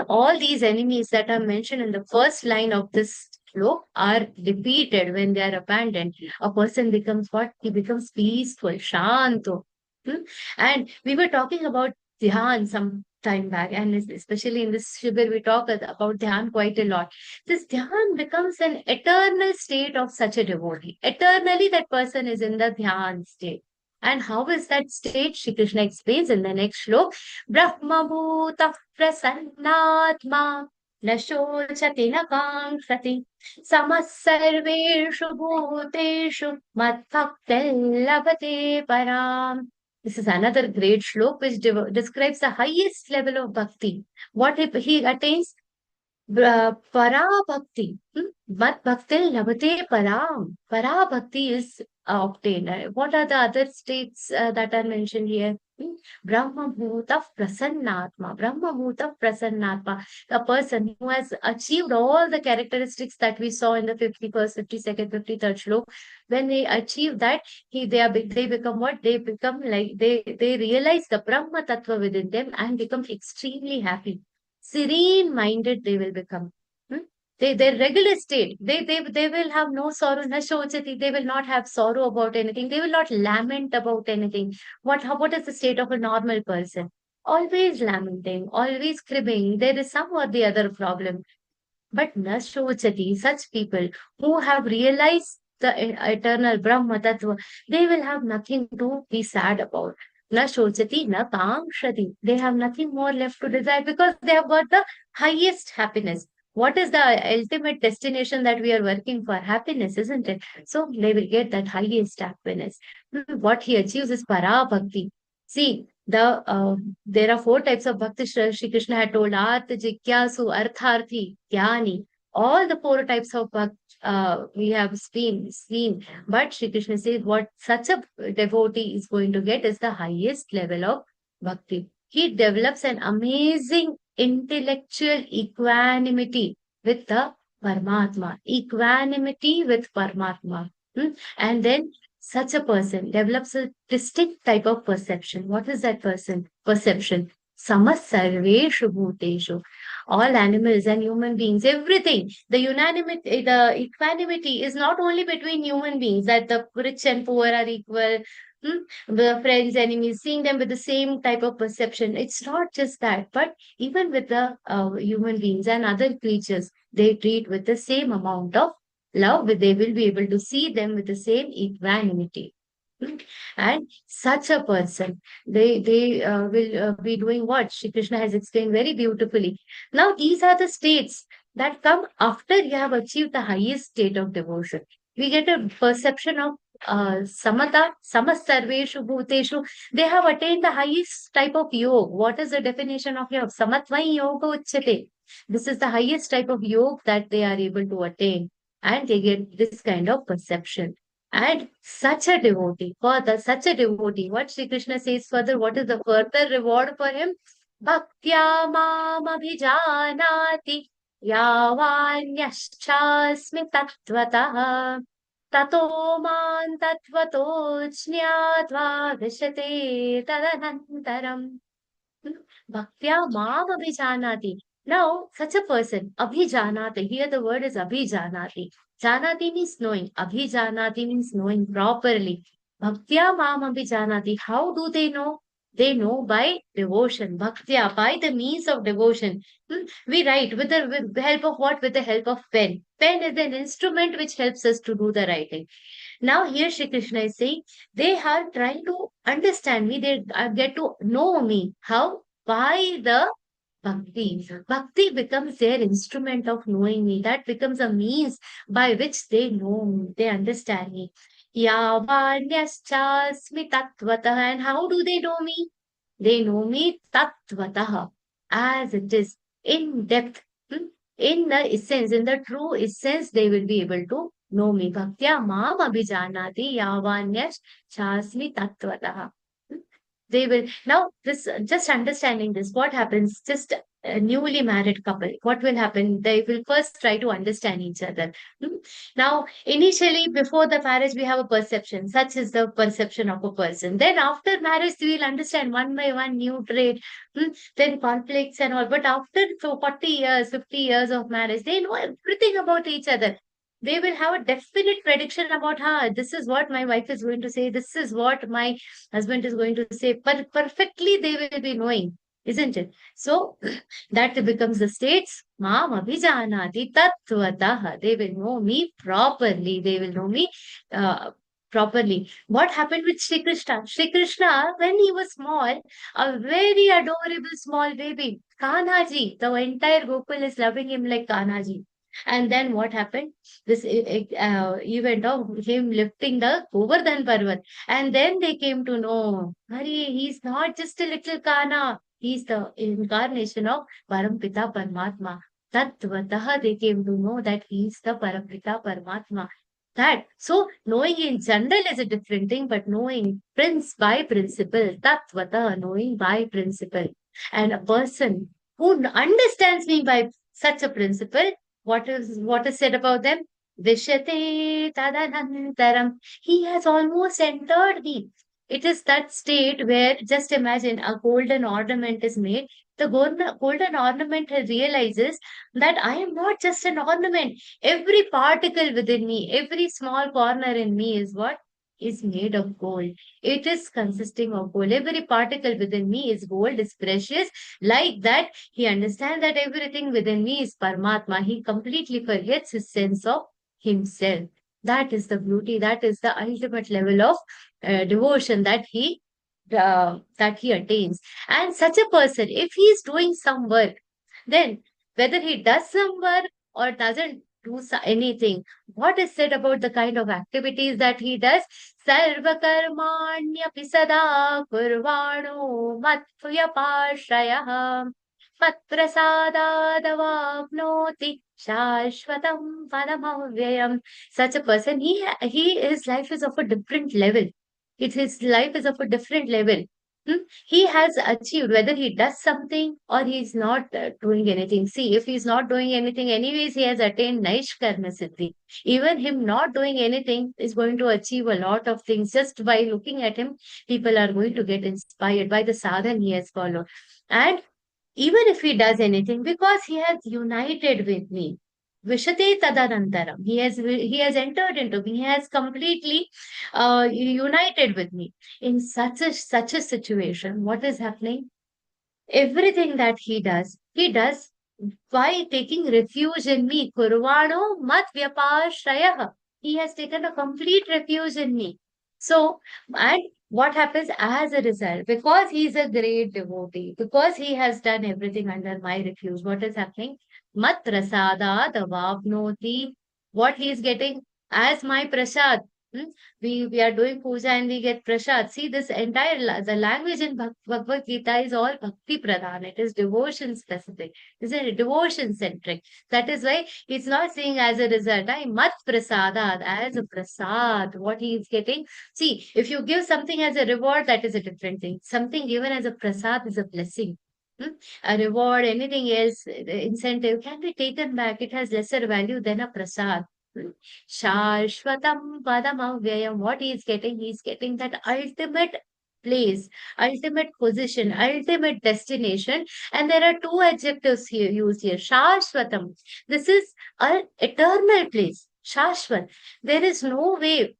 all these enemies that are mentioned in the first line of this sloka are defeated, when they are abandoned, a person becomes what? He becomes peaceful, shanto. And we were talking about dhyan some time back, and especially in this shibir, we talk about dhyan quite a lot. This dhyan becomes an eternal state of such a devotee. Eternally, that person is in the dhyan state. And how is that state? Shri Krishna explains in the next shloka. Brahma bhuta prasannatma nashochati nakangshati samasarveshu bhuteshu madbhaktil labhate param. This is another great shloka which describes the highest level of bhakti. What he attains? Parabhakti. But bhakti labhate param. Parabhakti is obtained. What are the other states that are mentioned here? Brahma bhuta prasannatma. Brahma bhuta prasannatma. A person who has achieved all the characteristics that we saw in the 51st, 52nd, 53rd shloka. When they achieve that, they become what? They become like they realize the Brahma Tattva within them and become extremely happy. Serene minded they will become. Their regular state, they will have no sorrow, na shochati, they will not have sorrow about anything, they will not lament about anything. What is the state of a normal person? Always lamenting, always cribbing, there is some or the other problem. But na shochati, such people who have realized the eternal Brahma Tattva, they will have nothing to be sad about. Na shochati, na kaangshati. They have nothing more left to desire because they have got the highest happiness. What is the ultimate destination that we are working for? Happiness, isn't it? So they will get that highest happiness. What he achieves is parabhakti. See, there are 4 types of bhakti. Shri Krishna had told Artha, Jikyasu, Artharthi, Jnani. All the 4 types of bhakti we have seen. But Shri Krishna says what such a devotee is going to get is the highest level of bhakti. He develops an amazing intellectual equanimity with the Paramatma. Equanimity with Paramatma. And then such a person develops a distinct type of perception. What is that perception? Samasarveshu bhuteshu. All animals and human beings, everything. The equanimity is not only between human beings, that the rich and poor are equal, the friends, enemies, seeing them with the same type of perception. It's not just that, but even with the human beings and other creatures, they treat with the same amount of love. They will be able to see them with the same equanimity. And such a person, they will be doing what Shri Krishna has explained very beautifully. Now, these are the states that come after you have achieved the highest state of devotion. We get a perception of samata, samasarveshu bhuteshu. They have attained the highest type of yoga. What is the definition of yoga? Samatvai yoga uchyate. This is the highest type of yoga that they are able to attain. And they get this kind of perception. And such a devotee, what Sri Krishna says further, what is the further reward for him? Bhaktya mam abhijanati yavanyashchasmi tattvataha tato man tattvato jnatva vishate tadanantaram. Bhaktya mam abhijanati. Now, such a person, abhijanati, here the word is abhijanati. Janati means knowing. Abhijanati means knowing properly. Bhaktya mam abhijanati. How do they know? They know by devotion, bhaktya, by the means of devotion. We write with the help of what? With the help of pen. Pen is an instrument which helps us to do the writing. Now here Shri Krishna is saying, they are trying to understand me, they get to know me. How? By the bhakti. Bhakti becomes their instrument of knowing me. That becomes a means by which they know me, they understand me. Yavanyastasmi tattvataha. And how do they know me? They know me tattvataha, as it is, in depth. In the essence, in the true essence, they will be able to know me. Bhaktya mam abhijanati yavanyash chasmi tattvataha. They will now this just understanding this. What happens? Just a newly married couple. What will happen? They will first try to understand each other. Now, initially, before the marriage, we have a perception. Such is the perception of a person. Then, after marriage, we will understand one by one new trait, then conflicts and all. But after 40 years, 50 years of marriage, they know everything about each other. They will have a definite prediction about, this is what my wife is going to say, this is what my husband is going to say. But perfectly, they will be knowing, isn't it? So, that becomes the states. Mam abhijanati tattvataha. They will know me properly. They will know me properly. What happened with Shri Krishna? Shri Krishna, when he was small, a very adorable small baby, Kanaji, the entire Gokul is loving him like Kanaji. And then what happened? This event of him lifting the Govardhan Parvat. And then they came to know, Hari, he's not just a little Kana. He's the incarnation of Parampita Paramatma. Tattvataha, they came to know that he's the Parampita Paramatma. That so knowing in general is a different thing, but knowing by principle, Tattvataha, knowing by principle. And a person who understands me by such a principle, what is said about them? Vishate tadanantaram. He has almost entered me. It is that state where, just imagine, a golden ornament is made. The golden ornament realizes that I am not just an ornament. Every particle within me, every small corner in me is what? Is made of gold. It is consisting of gold. Every particle within me is gold, is precious. Like that, he understands that everything within me is Paramatma. He completely forgets his sense of himself. That is the beauty. That is the ultimate level of devotion that he attains. And such a person, if he is doing some work, then whether he does some work or doesn't do anything, what is said about the kind of activities that he does? Sarva karmanyapi sada kurvano matvyapashrayah matprasadadavapnoti shashvatam padamavyayam. Such a person, his life is of a different level. His life is of a different level. He has achieved, whether he does something or he's not doing anything. See, if he's not doing anything, anyways, he has attained Naishkarma Siddhi. Even him not doing anything is going to achieve a lot of things. Just by looking at him, people are going to get inspired by the sadhana he has followed. And even if he does anything, because he has united with me, Vishate tadanantaram. He has entered into me. He has completely united with me. In such a situation, what is happening? Everything that he does by taking refuge in me. Kurvano mat vyapashrayah. He has taken a complete refuge in me. So, and what happens as a result? Because he is a great devotee, because he has done everything under my refuge, what is happening? Mat prasada davapnoti. What he is getting as my prasad. We are doing puja and we get prasad. See, this entire the language in Bhagavad Gita is all bhakti pradhan. It is devotion specific. It's a devotion centric. That is why it's not saying as a result. Mat prasada, as a prasad. What he is getting. See, if you give something as a reward, that is a different thing. Something given as a prasad is a blessing. A reward, anything else, the incentive can be taken back. It has lesser value than a prasad. Shashvatam padamavyayam. What he is getting that ultimate place, ultimate position, ultimate destination. And there are two adjectives here used here. Shashvatam. This is an eternal place. Shashvat. There is no way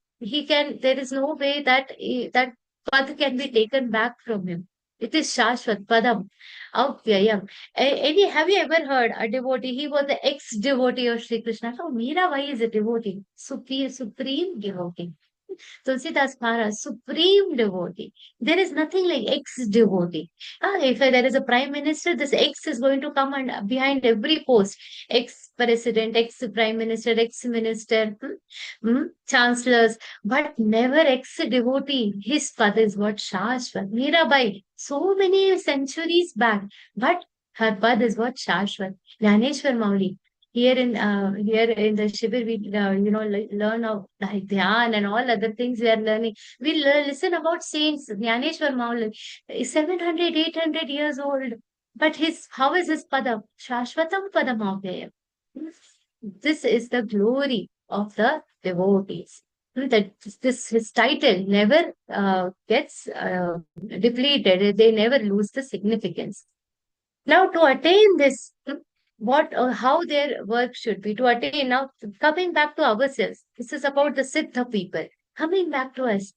that that path can be taken back from him. It is Shashvat Padam Avyayam. Have you ever heard a devotee? He was the ex-devotee of Sri Krishna. So Mirabai is a devotee, supreme devotee. Tulsidas Maharaj, supreme devotee. There is nothing like ex-devotee. If there is a prime minister, this ex is going to come and behind every post. Ex-president, ex-prime minister, ex-minister, chancellors, but never ex-devotee. His father is what Shashvat. Mirabai, so many centuries back, but her path is what Shashvat. Jnaneshwar Mauli. Here in the Shibir, we learn of like Dhyan and all other things we are learning. We listen about saints. Jnaneshwar Mauli is 700, 800 years old. But how is his padam? Shashvatam padam avyayam. This is the glory of the devotees. That his title never gets depleted. They never lose the significance. Now, to attain this, what or how their work should be to attain. Now, coming back to ourselves, this is about the Siddha people. Coming back to us,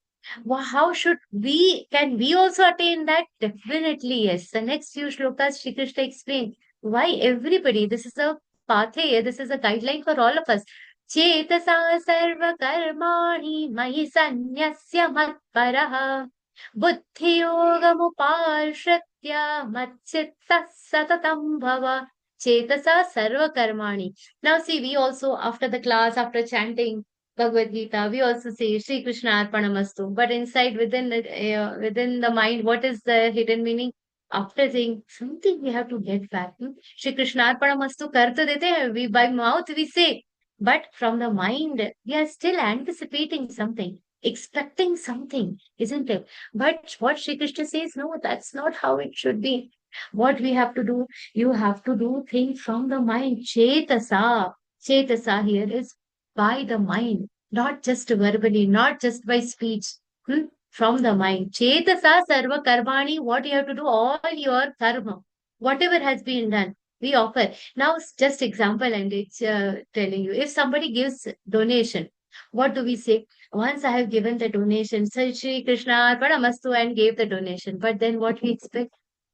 how can we also attain that? Definitely, yes. The next few shlokas, Shri Krishna explained why everybody, this is a pathway, this is a guideline for all of us. Chetasa sarva karmani mahi sanyasya matparaha buddhiyogamupashratya matchitta satatam bhava chetasa sarva karmani. Now see, we also after the class, after chanting Bhagavad Gita, we also say Shri Krishna Arpanamastu. But inside within the mind, what is the hidden meaning? After saying something, we have to get back. Shri Krishna Arpanamastu kar to dete hain. We by mouth we say, but from the mind, we are still anticipating something, expecting something, isn't it? But what Shri Krishna says, no, that's not how it should be. What we have to do, you have to do things from the mind. Chetasa. Chetasa here is by the mind, not just verbally, not just by speech. From the mind. Chetasa sarva karmani, what you have to do, all your karma, whatever has been done, we offer. Now, just example, and it's telling you, if somebody gives donation, what do we say? Once I have given the donation, so Shri Krishna Paramastu and gave the donation. But then what we expect?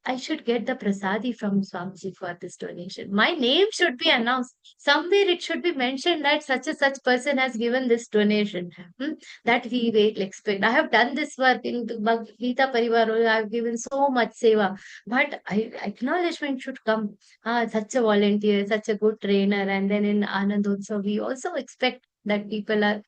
I should get the prasadi from Swamiji for this donation. My name should be announced. Somewhere it should be mentioned that such a such person has given this donation. That we will expect. I have done this work in the Geeta Pariwar. I have given so much seva. But acknowledgement should come. Such a volunteer, such a good trainer. And then in Anandotsav, we also expect that people are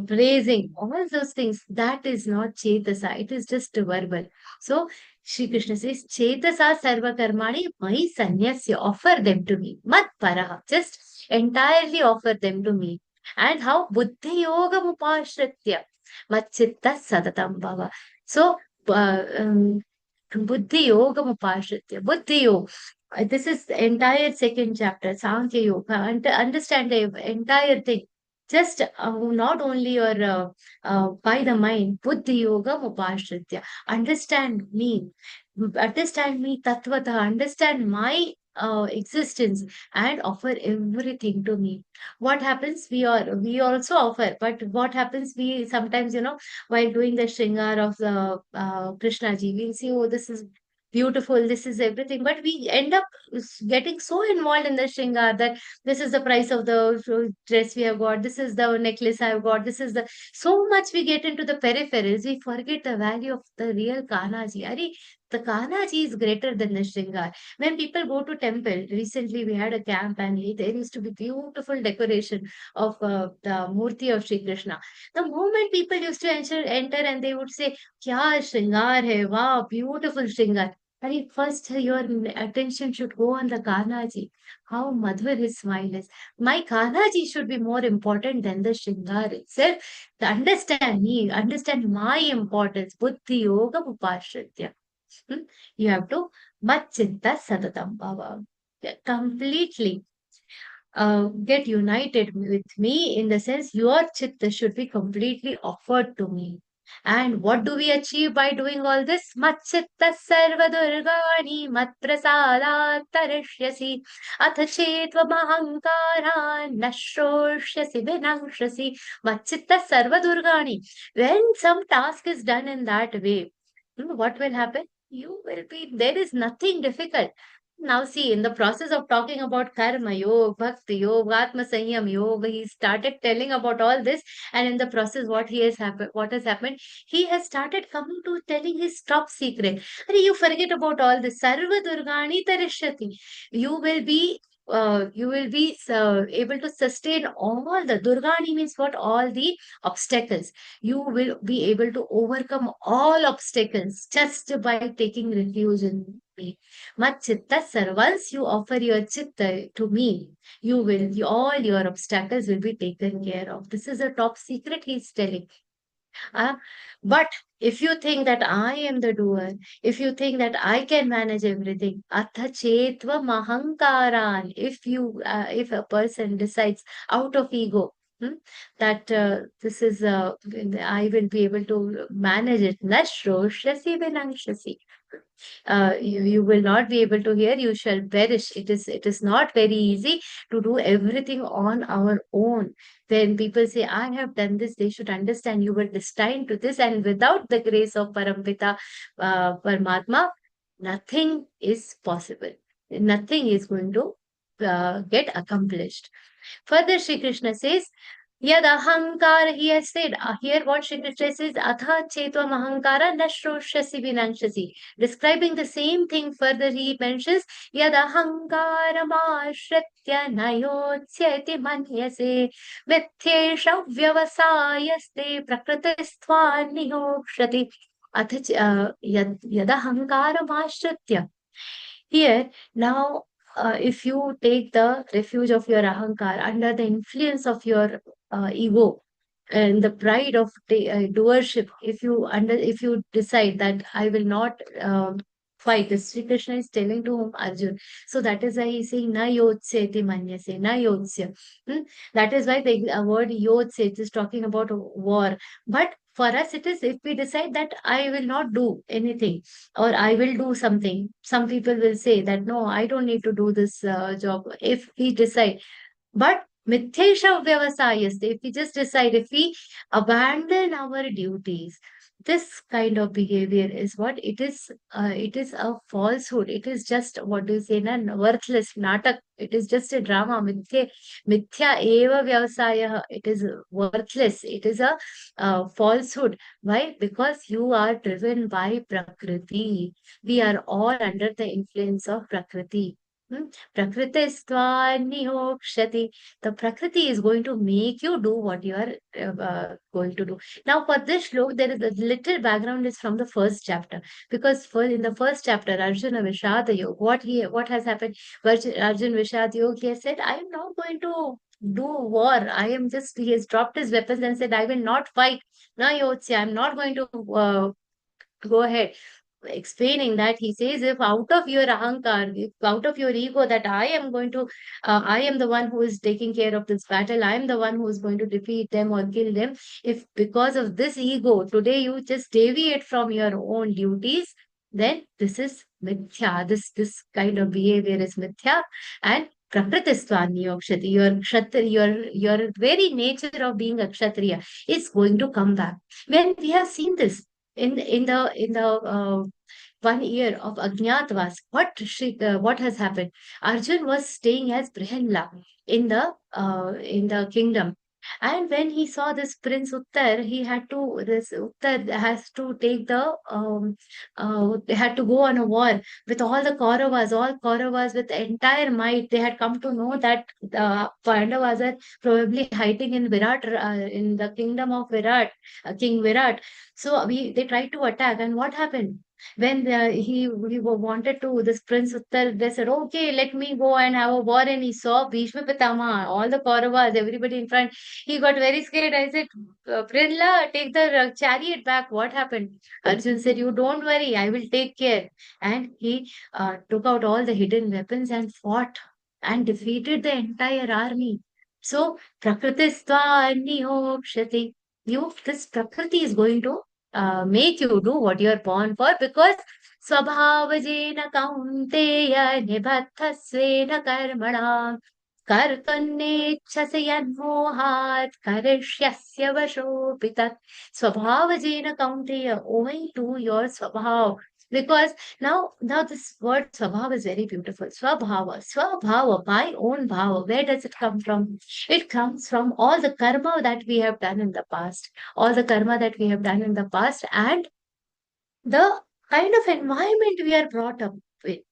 praising all those things. That is not Chetasa. It is just verbal. So Shri Krishna says, Chetasa sarva karmani mai sanyasya. Offer them to me. Mat paraha. Just entirely offer them to me. And how? Buddhi yoga mupashratya. Machitta sadatam bhava. So, Buddhi yoga mupashratya. Buddhi yoga. This is the entire second chapter, Sankhya Yoga. Understand the entire thing. Just not only your by the mind, Buddhi Yoga Mupashritya. Understand me, Tattvata, understand my existence and offer everything to me. What happens? We also offer, but what happens? We sometimes, while doing the Shringar of the Krishna ji, we'll see, oh, this is beautiful, this is everything, but we end up getting so involved in the Shringar that this is the price of the dress we have got, this is the necklace I have got, this is the, so much we get into the peripherals, we forget the value of the real Kanaji. The Kanaji is greater than the Shringar. When people go to temple, recently we had a camp and there used to be beautiful decoration of the Murti of Sri Krishna. The moment people used to enter and they would say, Kya Shringar hai, wow, beautiful Shringar. First, your attention should go on the Kanaji. How madhur his smile is. My Kanaji should be more important than the Shringar itself. Understand me, understand my importance. Buddhi yoga upashritya. You have to machitta sadatam bhava. Completely get united with me in the sense your chitta should be completely offered to me. And what do we achieve by doing all this? Machitta sarva durgani matprasadat tarishyasi atha chetva mahankara nashroshyasi vinangshasi. Machitta sarva durgani. When some task is done in that way, what will happen? there is nothing difficult. Now see, in the process of talking about karma yoga, bhakti yoga, atma sanyam yoga, he started telling about all this, and in the process, what has happened, he has started coming to telling his top secret. You forget about all this. Sarva durgani tarishyati. You will be able to sustain all the durgani means what? All the obstacles. You will be able to overcome all obstacles just by taking refuge in me. Chitta sir, once you offer your chitta to me, all your obstacles will be taken care of. This is a top secret he's telling. Uh, but if you think that I am the doer, if you think that I can manage everything, atha chetva mahankaran, if a person decides out of ego, that this is, I will be able to manage it, nashroshasi vinangshasi. You will not be able to hear, you shall perish. It is not very easy to do everything on our own. When people say, I have done this, they should understand you were destined to this, and without the grace of Parampita Paramatma, nothing is possible. Nothing is going to get accomplished. Further, Sri Krishna says, Yad ahankar, he has said, here what Shri Krishna says, Atha chetvam ahankara nashroshasi vinanshasi. Describing the same thing further, he mentions, Yad ahankaram ashritya nayotsyati manyase mithyesha vyavasayaste prakritisthva nihokshati. Yad ahankaram ashritya. Here, now, if you take the refuge of your ahankar under the influence of your ego and the pride of doership, if you decide that I will not fight, this Sri Krishna is telling to whom? Arjun. So that is why he is saying na yotseti manyase, na yotsya. That is why the word yotse, it is talking about war. But for us, it is if we decide that I will not do anything or I will do something. Some people will say that no, I don't need to do this job. If we decide, but Mithesha Vyavasayaste, if we just decide, if we abandon our duties, this kind of behavior is what it is. It is a falsehood. It is just, what do you say, worthless natak. It is just a drama. Mithya eva vyavasaya. It is worthless. It is a falsehood. Why? Because you are driven by Prakriti. We are all under the influence of Prakriti. Prakritistvanihokshati. The Prakriti is going to make you do what you are going to do. Now, for this shlok, there is a little background is from the first chapter. Because in the first chapter, Arjuna Vishad Yoga, what has happened? Arjuna Vishad Yoga, he has said, I am not going to do war. He has dropped his weapons and said, I will not fight. Na yotsya, I'm not going to go ahead. Explaining that, he says, if out of your ahankar, if out of your ego, that I am the one who is taking care of this battle, I am the one who is going to defeat them or kill them. If because of this ego, today you just deviate from your own duties, then this is mithya. This kind of behavior is mithya, and Prakritistwani Yokshati, your very nature of being a Kshatriya is going to come back. When we have seen this in the 1 year of Ajnatavas, what has happened? Arjun was staying as Prahalad in the kingdom. And when he saw this Prince Uttar, this Uttar has to take they had to go on a war with all Kauravas with the entire might. They had come to know that the Pandavas are probably hiding in Virat, in the kingdom of Virat, King Virat. So they tried to attack, and what happened? When he wanted to, this Prince Uttar, they said, okay, let me go and have a war. And he saw Bhishma Pitama, all the Kauravas, everybody in front. He got very scared. I said, Prilla, take the chariot back. What happened? Arjun said, you don't worry, I will take care. And he took out all the hidden weapons and fought and defeated the entire army. So, Prakritistva Nihokshati. This Prakriti is going to make you do what you are born for, because Swabhavajena Kaunteya Nibaddhasvena Karmana कर्तुन्नेच्छसि यन्मोहात् करिष्यस्य वशोऽपि तत् स्वभावजेन कौन्तेय, owing to your swabhav. Because now this word swabhav is very beautiful. Swabhava, my own bhava. Where does it come from? It comes from all the karma that we have done in the past, and the kind of environment we are brought up with.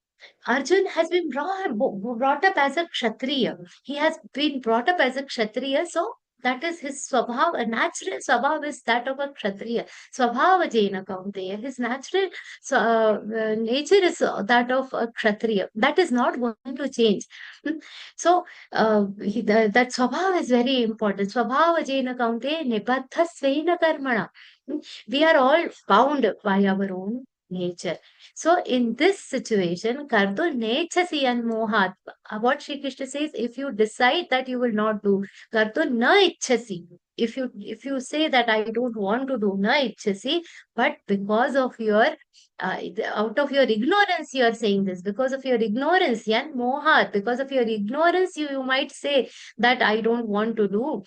Arjun has been brought up as a Kshatriya. He has been brought up as a Kshatriya, so that is his swabhav. A natural swabhav is that of a Kshatriya. Swabhava Jaina Kaunteya. His natural nature is that of a Kshatriya. That is not going to change. So that swabhav is very important. Swabhava Jaina Kaunteya Nibaddha Sveina Karmana. We are all bound by our own nature. So in this situation, kartu nechasi mohat. What Shri Krishna says, if you decide that you will not do, kartu na ichhasi. If you say that I don't want to do na ichhasi, but because of your out of your ignorance you are saying this, because of your ignorance, yan mohat, because of your ignorance you might say that I don't want to do.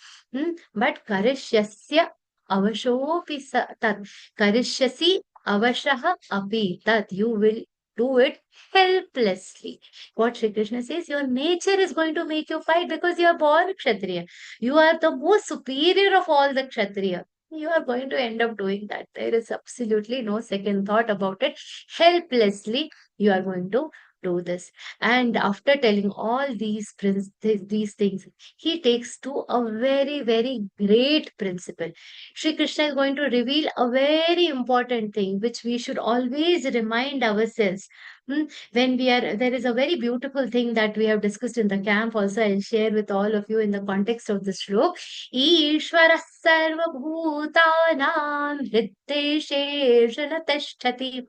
But karishyasya avashopi tat, karishyasi avashaha api tat, you will do it helplessly. What Shri Krishna says, your nature is going to make you fight because you are born Kshatriya. You are the most superior of all the Kshatriya. You are going to end up doing that. There is absolutely no second thought about it. Helplessly, you are going to do this. And after telling all these things, he takes to a very, very great principle. Shri Krishna is going to reveal a very important thing which we should always remind ourselves. When there is a very beautiful thing that we have discussed in the camp also. I'll share with all of you in the context of this shlok. Ishvara sarva bhutanam hriddesheshana tishtati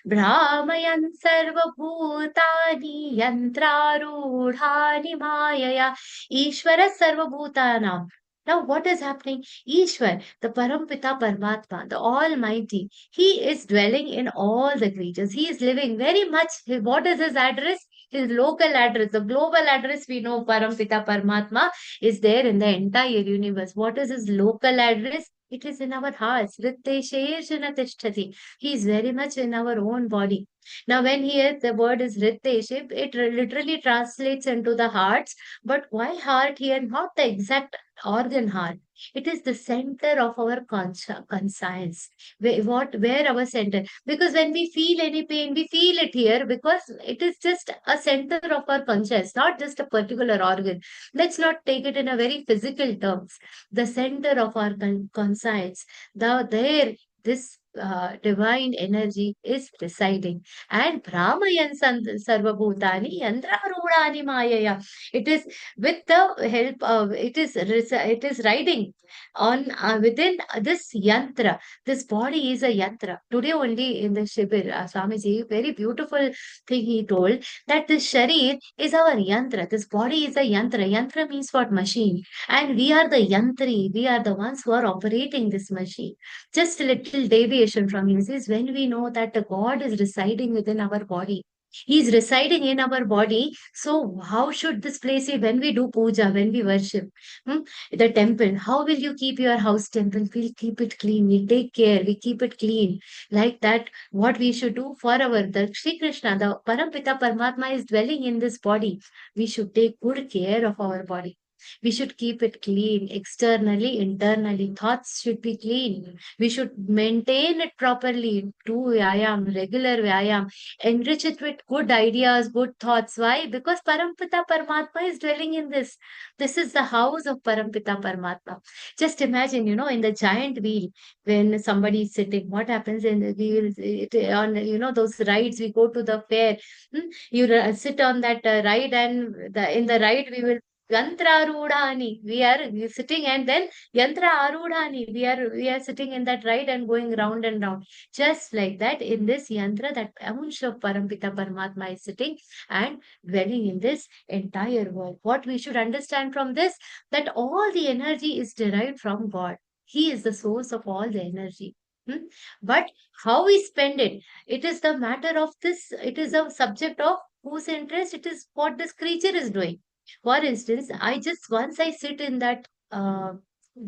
Brahmayan sarvabhutani yantrarudhani mayaya Ishvara sarvabhutanam. Now what is happening? Ishwar, the Parampita Paramatma, the Almighty, He is dwelling in all the creatures. He is living very much. What is His address? His local address, the global address, we know Parampita Paramatma is there in the entire universe. What is His local address? It is in our hearts. Rittesheshana tishtati. He is very much in our own body. Now, when here the word is Ritteshe, it literally translates into the hearts. But why heart here? Not the exact organ heart. It is the center of our conscience. Where our center? Because when we feel any pain, we feel it here because it is just a center of our conscience, not just a particular organ. Let's not take it in a very physical terms. The center of our conscience, this divine energy is residing. And Brahmayan Sarvabhutani Yantrarudhani Mayaya. It is with the help of, it is riding on within this yantra. This body is a yantra. Today only in the Shibir, Swamiji, very beautiful thing he told, that this sharir is our yantra. This body is a yantra. Yantra means what? Machine. And we are the yantri. We are the ones who are operating this machine. Just a little deviation from this is when we know that the God is residing within our body. He is residing in our body. So how should this place be when we do puja, when we worship? The temple, how will you keep your house temple? We'll keep it clean. We take care. We keep it clean. Like that, what we should do for the Shri Krishna, the Parampita Paramatma is dwelling in this body. We should take good care of our body. We should keep it clean externally, internally. Thoughts should be clean. We should maintain it properly. Do vyayam, regular vyayam. Enrich it with good ideas, good thoughts. Why? Because Parampita Paramatma is dwelling in this. This is the house of Parampita Paramatma. Just imagine, in the giant wheel, when somebody is sitting, what happens in the wheel? On those rides, we go to the fair. You sit on that ride, and in the ride we will Yantra Arudhani. We are sitting, and then Yantra Arudhani. We are sitting in that ride and going round and round. Just like that, in this Yantra, that Ansh of Parampita Paramatma is sitting and dwelling in this entire world. What we should understand from this, that all the energy is derived from God. He is the source of all the energy. But how we spend it, it is the matter of this, it is a subject of whose interest, it is what this creature is doing. For instance, once I sit in that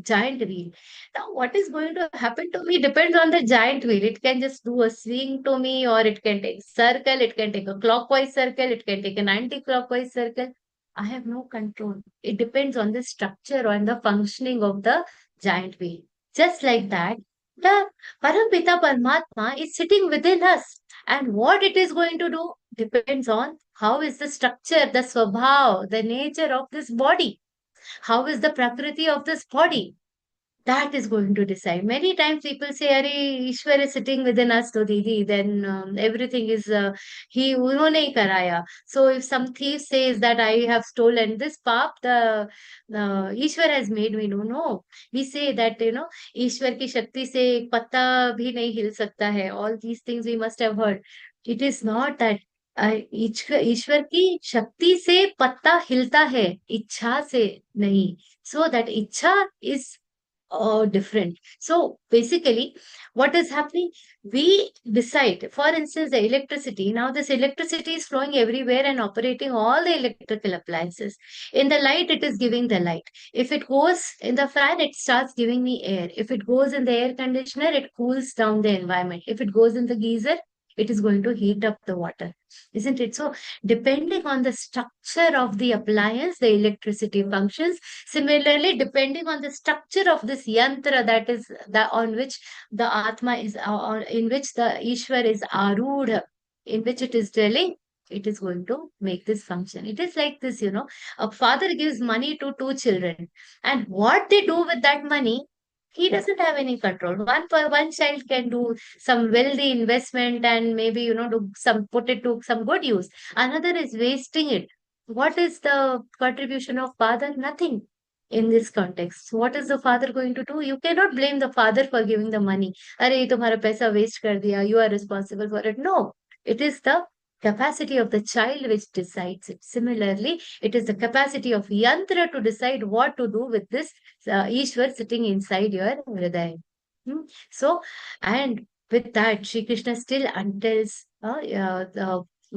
giant wheel. Now, what is going to happen to me depends on the giant wheel. It can just do a swing to me, or it can take circle, it can take a clockwise circle, it can take an anti-clockwise circle. I have no control. It depends on the structure and the functioning of the giant wheel. Just like that, the Parampita Paramatma is sitting within us. And what it is going to do depends on how is the structure, the swabhav, the nature of this body. How is the prakriti of this body? That is going to decide. Many times people say, "Arey, Ishwar is sitting within us, to Didi." Then everything is he unhone hi karaya. So if some thief says that I have stolen this pap, the Ishwar has made me. No, no. We say that Ishwar ki shakti se ek patta bhi nahi hil sakta hai. All these things we must have heard. It is not that. ईश्वर की शक्ति से पत्ता हिलता है, इच्छा से नहीं. So that इच्छा is different. So basically, what is happening? We decide, for instance, the electricity. Now, this electricity is flowing everywhere and operating all the electrical appliances. In the light, it is giving the light. If it goes in the fan, it starts giving me air. If it goes in the air conditioner, it cools down the environment. If it goes in the geyser, it is going to heat up the water, isn't it? So, depending on the structure of the appliance, the electricity functions. Similarly, depending on the structure of this yantra, that is the on which the Atma is, or in which the Ishwar is arudha, in which it is dwelling, it is going to make this function. It is like this, a father gives money to two children, and what they do with that money, he doesn't have any control. One child can do some wealthy investment and maybe do some, put it to some good use. Another is wasting it. What is the contribution of father? Nothing in this context. What is the father going to do? You cannot blame the father for giving the money. Arey, tumhara paisa waste kar diya. You are responsible for it. No, it is the capacity of the child which decides it. Similarly, it is the capacity of yantra to decide what to do with this Ishwar sitting inside your hridaya. So, and with that, Sri Krishna still untells,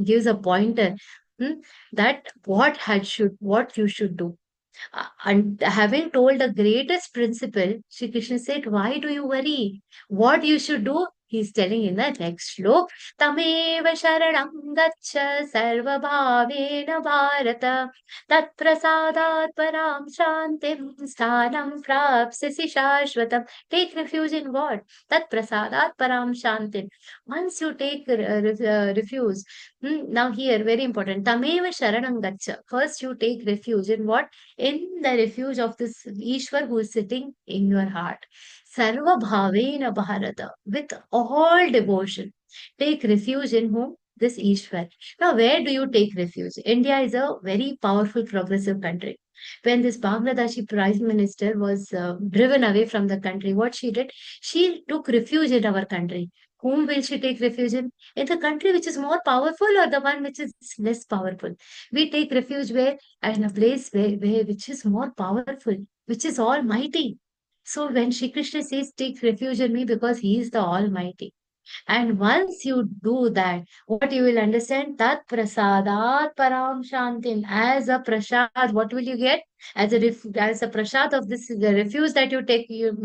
gives a pointer that what you should do. And having told the greatest principle, Sri Krishna said, why do you worry? What you should do, he's telling in the next slok, Tameva sharanam gaccha sarvabhavena bharata tat prasadat param shantim sthanam prapsisi shashvatam. Take refuge in God. Tat prasadat param shantim. Once you take refuge, now here, very important, Tameva sharanam gaccha. First you take refuge in what? In the refuge of this Ishwar who is sitting in your heart. Sarva bhavena bharata, with all devotion. Take refuge in whom? This Ishwar. Now, where do you take refuge? India is a very powerful, progressive country. When this Bangladeshi Prime Minister was driven away from the country, what she did? She took refuge in our country. Whom will she take refuge in? In the country which is more powerful or the one which is less powerful? We take refuge where? In a place where which is more powerful, which is almighty. So when Shri Krishna says, take refuge in me because he is the almighty. And once you do that, what you will understand, tat prasadat param shantim. As a prasad, what will you get? As a prasad of this, the refuge that you take in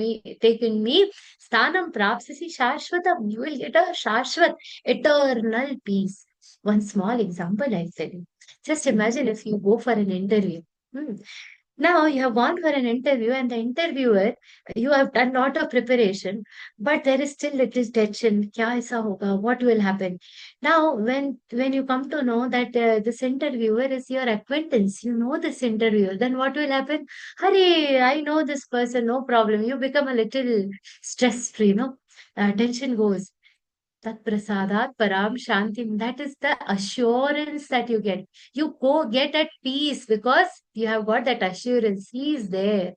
me, sthanam prapsisi shashvatam. You will get a shashvat, eternal peace. One small example I tell you. Just imagine if you go for an interview. Now you have gone for an interview and the interviewer, you have done lot of preparation, but there is still little tension. Kya aisa hoga? What will happen? Now, when you come to know that this interviewer is your acquaintance, you know this interviewer, then what will happen? Hurry, I know this person, no problem. You become a little stress-free, tension goes. Tat prasadat param shantim. That is the assurance that you get. You go get at peace because you have got that assurance. He is there.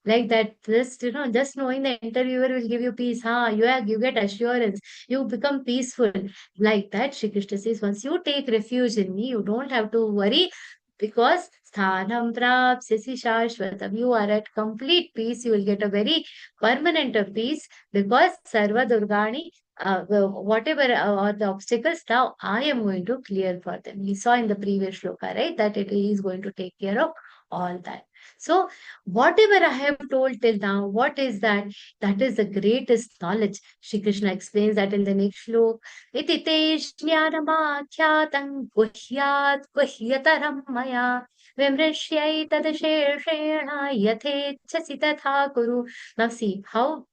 Like that, just knowing the interviewer will give you peace. You get assurance. You become peaceful. Like that, Shri Krishna says, once you take refuge in me, you don't have to worry because sthanam prapsisi shashvatam. You are at complete peace. You will get a very permanent peace because sarva durgani whatever are the obstacles, now I am going to clear for them. We saw in the previous shloka, right, that it is going to take care of all that. So whatever I have told till now, what is that? That is the greatest knowledge. Shri Krishna explains that in the next shloka. Iti te jnanamakhyatam guhyat guhyataram maya vimrishyai tadasheshena yathechasi tatha kuru. Now see how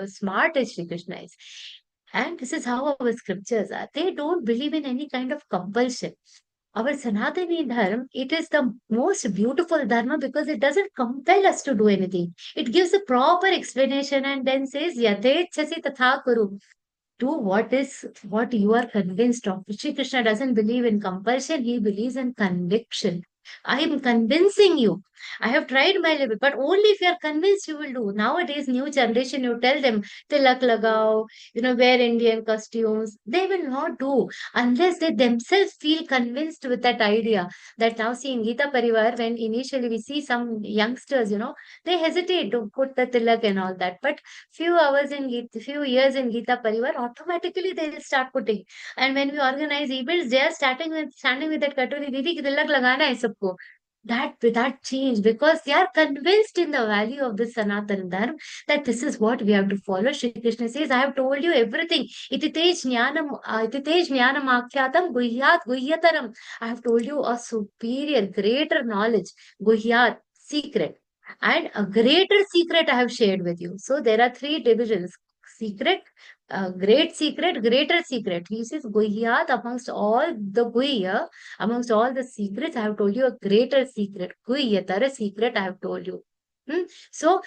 smart is Shri Krishna is. And this is how our scriptures are. They don't believe in any kind of compulsion. Our Sanatani Dharma, it is the most beautiful Dharma because it doesn't compel us to do anything. It gives a proper explanation and then says, Yatechasi tatha kuru. Do what you are convinced of. Shri Krishna doesn't believe in compulsion, he believes in conviction. I am convincing you. I have tried my level, but only if you are convinced you will do. Nowadays, new generation, you tell them, tilak lagao, wear Indian costumes. They will not do unless they themselves feel convinced with that idea. That now see in Gita Pariwar, when initially we see some youngsters, they hesitate to put the tilak and all that. But few years in Gita Parivar, automatically they will start putting. And when we organize events, they are standing with that katuri, Didi tilak lagana hai sabko. That change because they are convinced in the value of this Sanatan Dharma that this is what we have to follow. Shri Krishna says, I have told you everything. Itite jnanam akhyatam guhyat guhyataram. I have told you a superior, greater knowledge. Guhyat, secret. And a greater secret I have shared with you. So there are three divisions: secret, great secret, greater secret. He says, Guhyat, amongst all the Guhya, amongst all the secrets, I have told you a greater secret. Guhyatara secret I have told you. So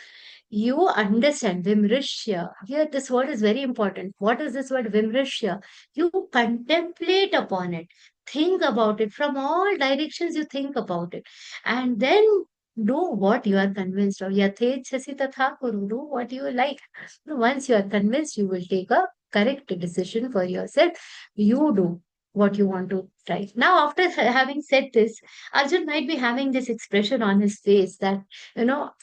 you understand Vimrishya. Here, this word is very important. What is this word Vimrishya? You contemplate upon it. Think about it. From all directions, you think about it. And then do what you are convinced of. Yathechasi tatha kuru. Do what you like. Once you are convinced, you will take a correct decision for yourself. You do what you want to try. Now, after having said this, Arjun might be having this expression on his face that,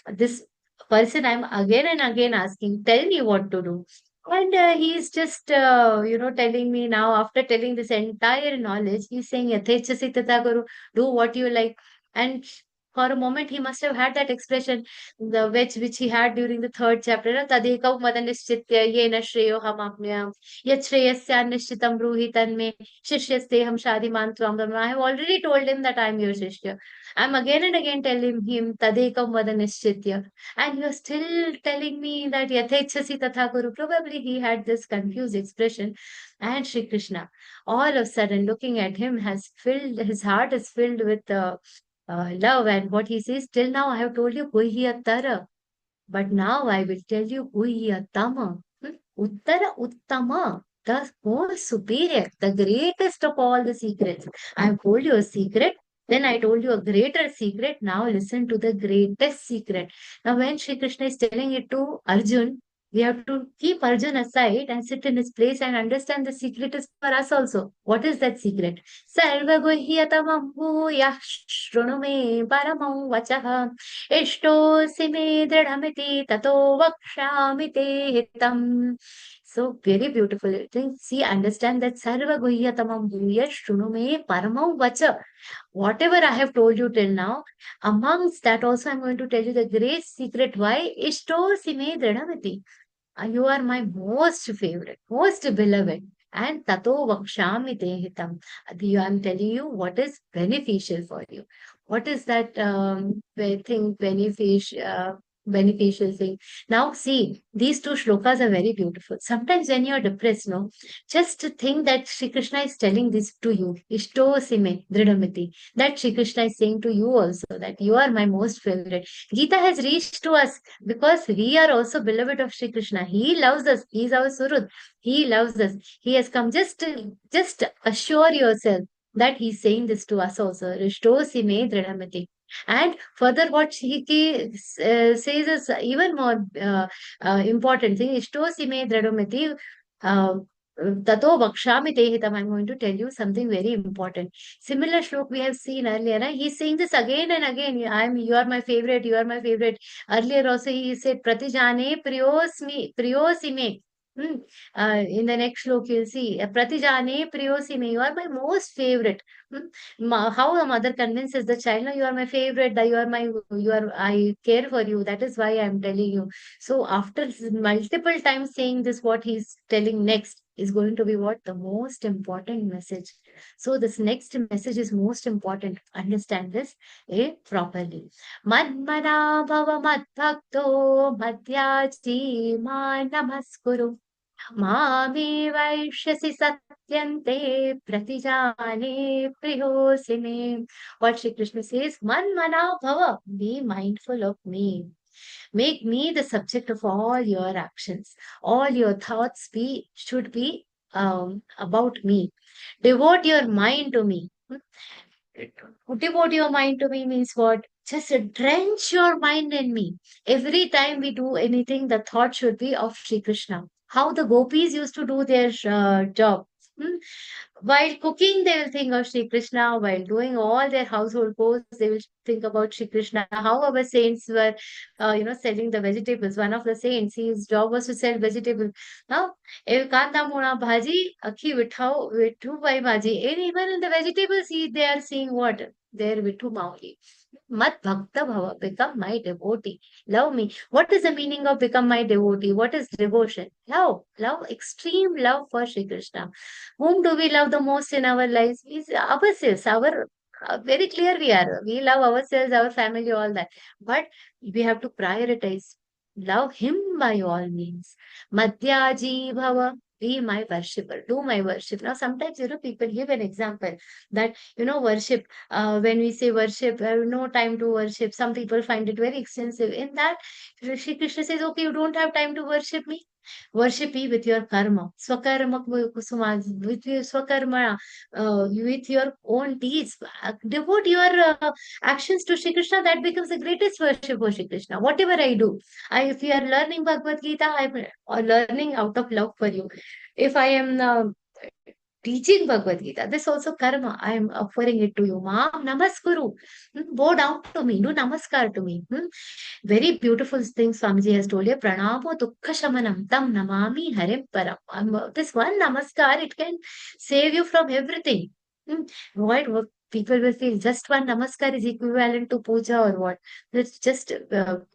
this person I'm again and again asking, tell me what to do. And he's just, telling me now, after telling this entire knowledge, he's saying, Yathechasi tatha kuru. Do what you like. And for a moment, he must have had that expression, the which he had during the third chapter. Tadekau madanishchitya yena shreyo hamapnyam yat shreyasya nishchitam bruhi tanme shishyaste ham shadiman tvam brahma. I have already told him that I am your shishya. I am again and again telling him tadekam madanishchitya. And you are still telling me that yathechasi tatha kuru. Probably he had this confused expression. And Shri Krishna, all of a sudden, looking at him, his heart is filled with love. And what he says, till now I have told you Guhyatara, but now I will tell you Guhyatama. Uttara Uttama, the most superior, the greatest of all the secrets. I have told you a secret, then I told you a greater secret. Now listen to the greatest secret. Now when Shri Krishna is telling it to Arjun, we have to keep Arjun aside and sit in his place and understand the secret is for us also. What is that secret? Sarvaguhyatamam bhuyah shrunu me paramam vachah ishtosi me dridhamiti tato vakshami te hitam. So very beautiful. See, understand that Sarvaguhyatamam bhuyah shrunu me paramam vachah. Whatever I have told you till now, amongst that also I'm going to tell you the great secret why ishtosi me dridhamiti. You are my most favorite, most beloved. And tato vakshami te hitam. I'm telling you what is beneficial for you. What is that thing beneficial thing? Now see, these two shlokas are very beautiful. Sometimes when you're depressed, just to think that Shri Krishna is telling this to you. Ishto sime dridhamiti. That Shri Krishna is saying to you also that you are my most favorite. Gita has reached to us because we are also beloved of Shri Krishna. He loves us. He is our Surud. He loves us. He has come just assure yourself that he's saying this to us also. Rishto sime dridhamiti. And further, what he says is even more important thing. Ishto sime dridhamiti. Tato vakshami te hitam. I'm going to tell you something very important. Similar shlok we have seen earlier. He's saying this again and again. You are my favorite. You are my favorite. Earlier also he said pratijane priyosime. In the next shloka, you'll see, Pratijane Priyosi me, you are my most favorite. How a mother convinces the child, no, you are my favorite, that I care for you. That is why I'm telling you. So after multiple times saying this, what he's telling next is going to be what? The most important message. So this next message is most important. Understand this properly. Madmana bhava madbhakto madhyaji ma namaskuru. मामे वैष्यसि सत्यन्ते प्रतिजाने प्रियोसि मे. What Shri Krishna says, Manmana bhava, be mindful of me. Make me the subject of all your actions. All your thoughts should be about me. Devote your mind to me. Devote your mind to me means what? Just drench your mind in me. Every time we do anything, the thought should be of Shri Krishna. How the gopis used to do their job. Hmm? While cooking, they will think of Shri Krishna. While doing all their household chores, they will think about Shri Krishna. How our saints were, selling the vegetables. One of the saints, his job was to sell vegetables. Now, kanda mona bhaji, akhi vithu bhai bhaji. And even in the vegetables, they are seeing what? There vithu mauli. Mat bhakta bhava, become my devotee. Love me. What is the meaning of become my devotee? What is devotion? Love. Love, extreme love for Shri Krishna. Whom do we love the most in our lives? Is ourselves. Our very clear we are. We love ourselves, our family, all that. But we have to prioritize. Love him by all means. Madhyaji bhava. Be my worshipper. Do my worship. Now, sometimes, people give an example that, worship. When we say worship, no time to worship. Some people find it very extensive. In that, Shri Krishna says, okay, you don't have time to worship me. Worship me with your karma. Swakarma kusuma, with your swakarma, with your own deeds. Devote your actions to Shri Krishna. That becomes the greatest worship for Shri Krishna. Whatever I do, if you are learning Bhagavad Gita, I'm learning out of love for you. If I am teaching Bhagavad Gita, this also karma. I am offering it to you. Ma'am, namaskuru. Bow down to me. Do namaskar to me. Very beautiful thing Swamiji has told you. Pranamo dukkha shamanam tam namami harim param. This one namaskar, it can save you from everything. What people will feel just one namaskar is equivalent to puja or what? That's just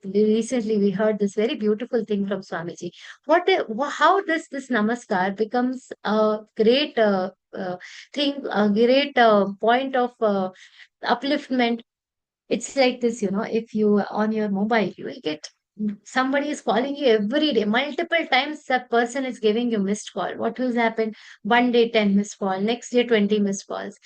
recently we heard this very beautiful thing from Swamiji. How does this namaskar becomes a great thing, a great point of upliftment? It's like this, if you on your mobile, you will get somebody is calling you every day, multiple times that person is giving you missed call. What will happen? One day 10 missed call, next day 20 missed calls.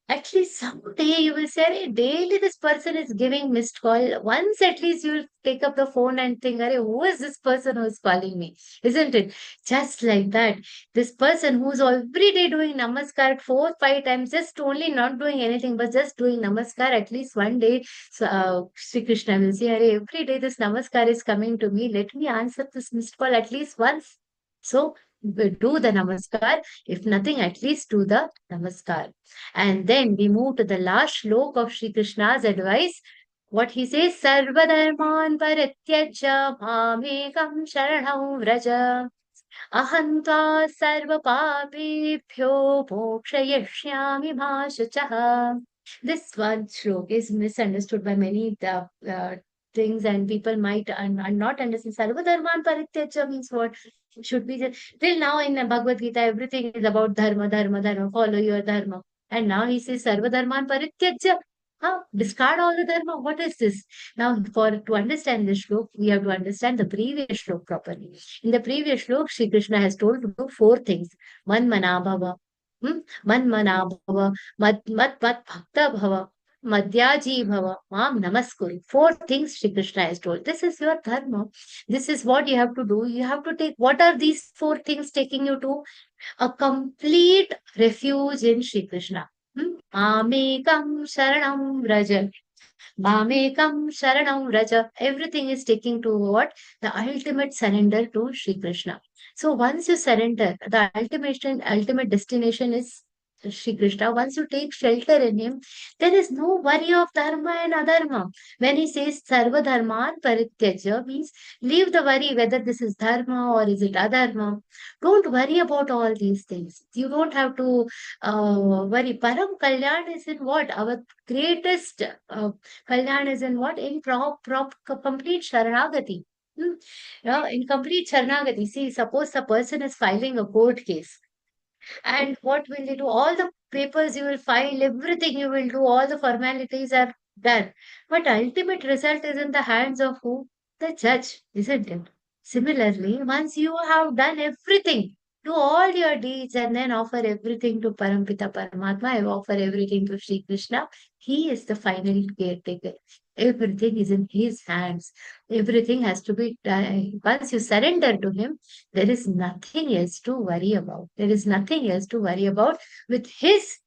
At least someday you will say, "Arey, daily this person is giving missed call." Once at least you will take up the phone and think, "Arey, who is this person who is calling me?" Isn't it? Just like that. This person who's every day doing namaskar 4-5 times, just only not doing anything, but just doing namaskar at least one day. So, Sri Krishna will say, "Arey, every day this namaskar is coming to me. Let me answer this missed call at least once." So, we do the namaskar. If nothing, at least do the namaskar. And then we move to the last shlok of Sri Krishna's advice. What he says, Sarvadharman parityajya mamekam sharanam vraja. Ahantva sarva papebhyo mokshayishyami ma shachah. This one shlok is misunderstood by many things, and people might not understand. Sarvadharman parityajya means what? Should be till now in Bhagavad Gita, everything is about dharma, dharma, dharma. Follow your dharma. And now he says Sarvadharman parityajya. Discard all the dharma. What is this? Now, to understand this shlok, we have to understand the previous shlok properly. In the previous shlok, Shri Krishna has told to do 4 things. Man manabhava. Man manabhava. Mat bhakta bhava. Madhyaji bhava. Mam namaskuru. 4 things Shri Krishna has told. This is your dharma. This is what you have to do. You have to take. What are these 4 things taking you to? A complete refuge in Shri Krishna. Mamekam sharanam vraja. Mamekam sharanam vraja. Everything is taking to what? The ultimate surrender to Shri Krishna. So once you surrender, the ultimate destination is Shri Krishna, once you take shelter in him, there is no worry of dharma and adharma. When he says sarva dharman parityajya, means leave the worry whether this is dharma or is it adharma. Don't worry about all these things. You don't have to worry. Param Kalyan is in what? Our greatest Kalyan is in what? In complete Sharanagati. In complete Sharanagati. See, suppose a person is filing a court case. And what will you do? All the papers you will file, everything you will do, all the formalities are done. But ultimate result is in the hands of who? The judge, isn't it? Similarly, once you have done everything, do all your deeds and then offer everything to Parampita Paramatma, I offer everything to Sri Krishna. He is the final caretaker. Everything is in his hands. Everything has to be done. Once you surrender to him, there is nothing else to worry about. There is nothing else to worry about. With his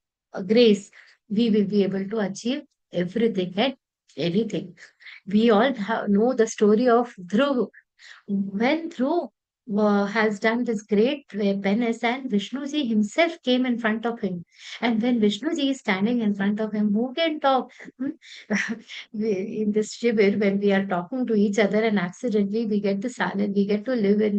grace, we will be able to achieve everything and anything. We all know the story of Dhruv. When Dhruv has done this great penance, and Vishnuji himself came in front of him. And when Vishnuji is standing in front of him, who can talk? In this shibir, when we are talking to each other and accidentally we get the silence, we get to live in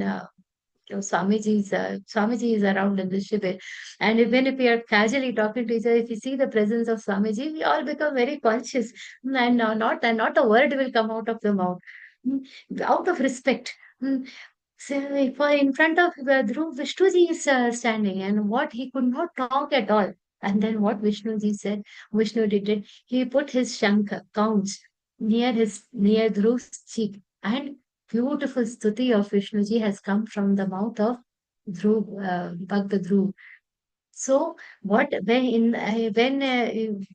Swamiji is around in the shibir. And even if we are casually talking to each other, if we see the presence of Swamiji, we all become very conscious. And not a word will come out of the mouth. Out of respect. So for in front of Dhruv, Vishnuji is standing, and what he could not talk at all. And then what Vishnuji said, Vishnu did it. He put his shankha, conch, near Dhruv's cheek, and beautiful stuti of Vishnuji has come from the mouth of Dhruv, Bhakta Dhruv. So what when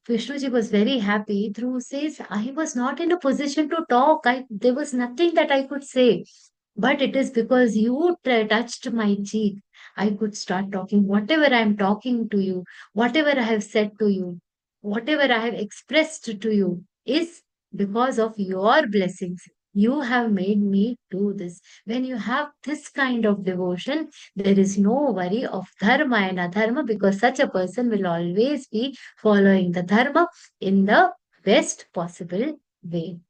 Vishnuji was very happy, Dhruv says, I was not in a position to talk. There was nothing that I could say. But it is because you touched my cheek. I could start talking. Whatever I am talking to you, whatever I have said to you, whatever I have expressed to you is because of your blessings. You have made me do this. When you have this kind of devotion, there is no worry of dharma and adharma, because such a person will always be following the dharma in the best possible way.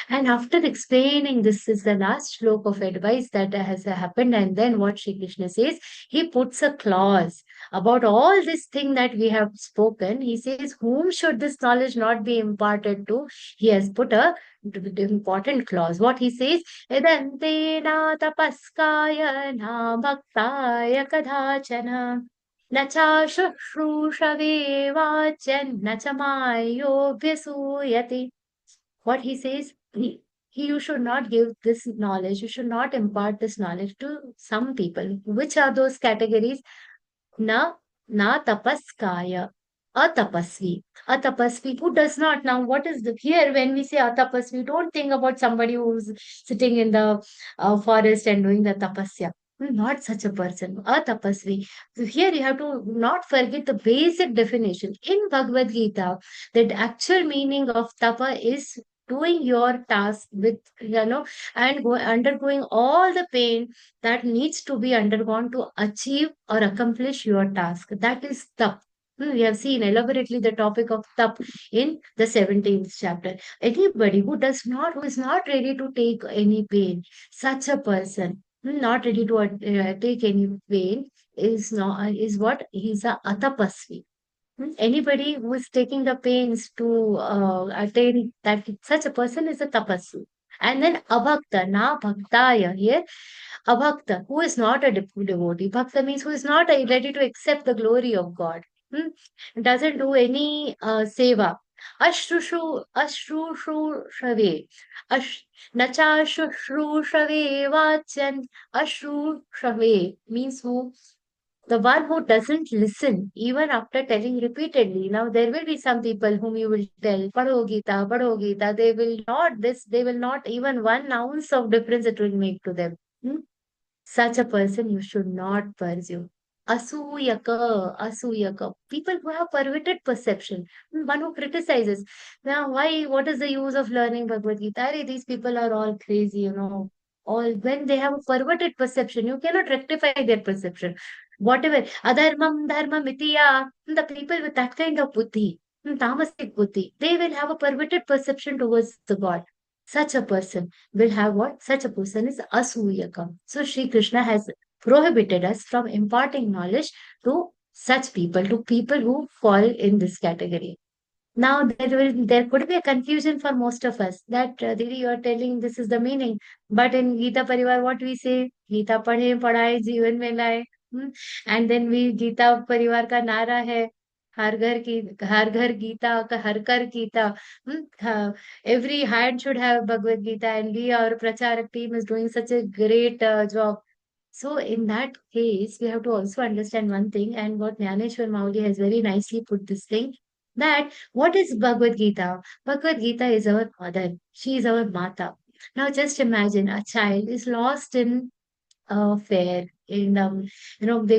And after explaining this is the last slok of advice that has happened, and then what Shri Krishna says, he puts a clause about all this thing that we have spoken. He says, whom should this knowledge not be imparted to? He has put a important clause. What he says, Edante na tapaskaya na bhaktaya kadachana. Nacha shushrushave vachan nachamayo vyasuyati. What he says, you should not give this knowledge, you should not impart this knowledge to some people. Which are those categories? Na tapaskaya, atapasvi. Atapasvi, who does not. Now, what is the here when we say atapasvi, don't think about somebody who's sitting in the forest and doing the tapasya. Not such a person. Atapasvi. So here you have to not forget the basic definition. In Bhagavad Gita, the actual meaning of tapa is doing your task with, and undergoing all the pain that needs to be undergone to achieve or accomplish your task. That is tap. We have seen elaborately the topic of tap in the 17th chapter. Anybody who is not ready to take any pain, such a person, not ready to take any pain, is what? He's a atapasvi. Anybody who is taking the pains to attain that, such a person is a tapasvi. And then abhakta, na bhaktaya here, abhakta, who is not a devotee. Bhakta means who is not ready to accept the glory of God. Doesn't do any seva. Ashrushu shave. Nacha shave vachan. Shave means who? The one who doesn't listen, even after telling repeatedly. Now, there will be some people whom you will tell, Padho Gita, Padho Gita. They will not even 1 ounce of difference it will make to them. Such a person you should not pursue. Asuyaka. People who have perverted perception. One who criticizes. Now, what is the use of learning Bhagavad Gita? These people are all crazy, All when they have a perverted perception, you cannot rectify their perception. whatever, adharmam dharmam itiya, the people with that kind of buddhi, tamasic buddhi, they will have a perverted perception towards the God. Such a person will have what? Such a person is asuyakam. So Sri Krishna has prohibited us from imparting knowledge to such people, to people who fall in this category. Now there could be a confusion for most of us that Didi, you are telling this is the meaning, but in Gita Pariwar, what we say, Gita padhe padhaye जीवन में लाए, and then we Gita Pariwar का नारा है हर घर गीता का हर कर Gita. Every hand should have Bhagavad Gita, and we our pracharak team is doing such a great job. So in that case, we have to also understand one thing, and what Jnaneshwar Mauli has very nicely put this thing, that what is Bhagavad Gita? Bhagavad Gita is our mother. She is our Mata. Now just imagine a child is lost in a fair. They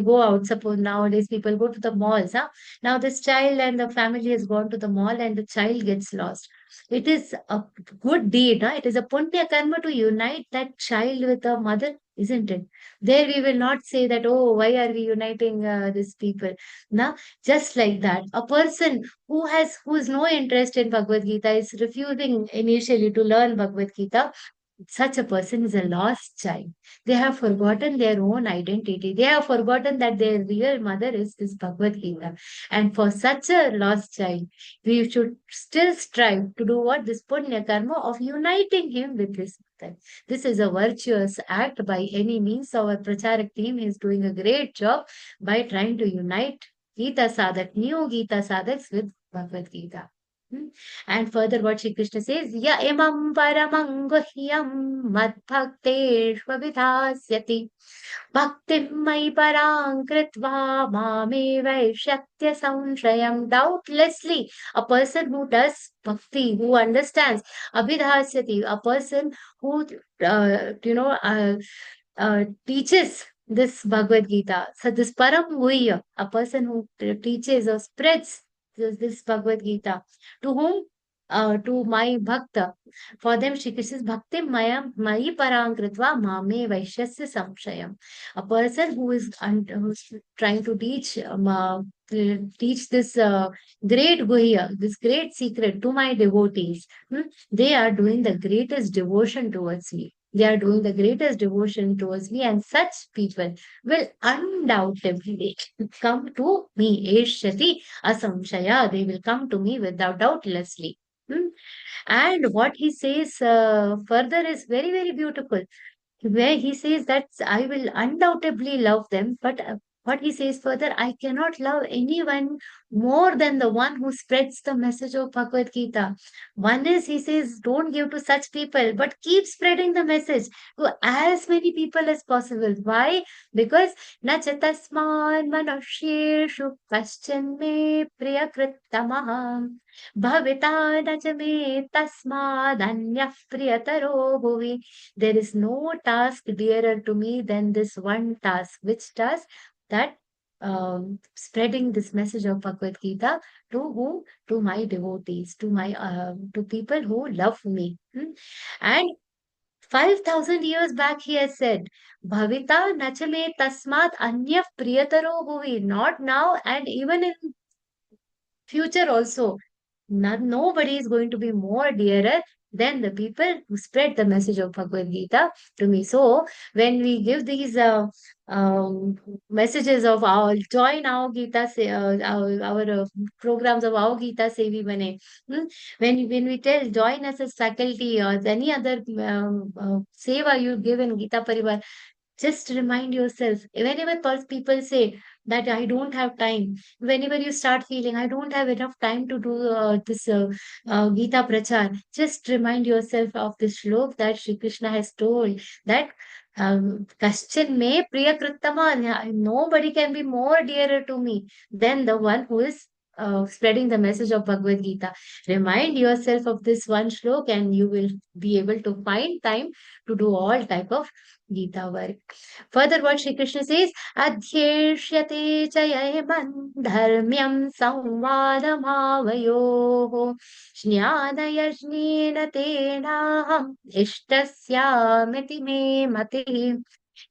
go out. Suppose nowadays people go to the malls. Huh? Now this child and the family has gone to the mall and the child gets lost. It is a good deed. Huh? It is a punya karma to unite that child with the mother, isn't it? There we will not say that, oh, why are we uniting these people? Now, just like that, a person who has no interest in Bhagavad Gita is refusing initially to learn Bhagavad Gita. Such a person is a lost child. They have forgotten their own identity. They have forgotten that their real mother is this Bhagavad Gita. And for such a lost child, we should still strive to do what? This punya karma of uniting him with his mother. This is a virtuous act by any means. Our pracharak team is doing a great job by trying to unite Gita Sadak, new Gita Sadaks with Bhagavad Gita. And further, what Shri Krishna says, Ya imam paramam guhyam madbhakteshvavidhasyati bhaktim mai parang kritva mame vaishyatya samshayam. Doubtlessly, a person who does bhakti, who understands abhidhasyati, a person who, teaches this Bhagavad Gita. So this Param Guhya, a person who teaches or spreads this Bhagavad Gita. To whom? To my bhakta. For them, Shri Krishna says, Bhakti Maya Mayi Parang Kritva Mame Vaishyasya Samshayam. A person who is who's trying to teach this great Guhya, this great secret to my devotees. They are doing the greatest devotion towards me. They are doing the greatest devotion towards me, and such people will undoubtedly come to me. Eshati asamshaya. They will come to me without doubtlessly. And what he says further is very, very beautiful, where he says that I will undoubtedly love them, but what he says further, I cannot love anyone more than the one who spreads the message of Bhagavad Gita. One is, he says, don't give to such people, but keep spreading the message to as many people as possible. Why? Because na chatasman manusheshu kaschan me priyakrittamaham bhavita na cha me tasmad anyah priyataro bhuvi. There is no task dearer to me than this one task. Which task? That spreading this message of Bhagavad Gita to whom? To my devotees, to my to people who love me. And 5,000 years back, he has said, Bhavita nachame tasmat anya priyataro bhuvi. Not now, and even in future also. Nobody is going to be more dearer than the people who spread the message of Bhagavad Gita to me. So when we give these messages of our join our Gita, our programs of our Gita Sevi Bane, when we tell join us as faculty or any other seva you give in Gita Pariwar, just remind yourself, whenever people say that I don't have time, whenever you start feeling I don't have enough time to do this Gita Prachar, just remind yourself of this shlok that Shri Krishna has told that Kaschan me priyakrittama, nobody can be more dearer to me than the one who is spreading the message of Bhagavad Gita. Remind yourself of this one shlok and you will be able to find time to do all type of Gita work. Further, what Shri Krishna says, Adhyeshyate chayaman dharmyam samvadamavayoho jnanayajnena tenaham ishtasyamiti me mati.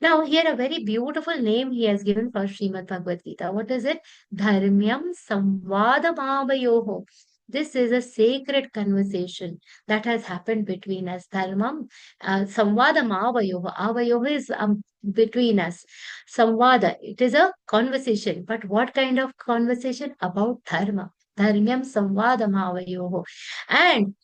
Now, here a very beautiful name he has given for Śrīmad-Bhagavadgītā. What is it? Dharmyam Samvadamavayoho. This is a sacred conversation that has happened between us. Dharmam, Samvadam Avayoho. Avayoho is between us. Samvada, it is a conversation. But what kind of conversation? About dharma. Dharmyam Samvadam Avayoho. And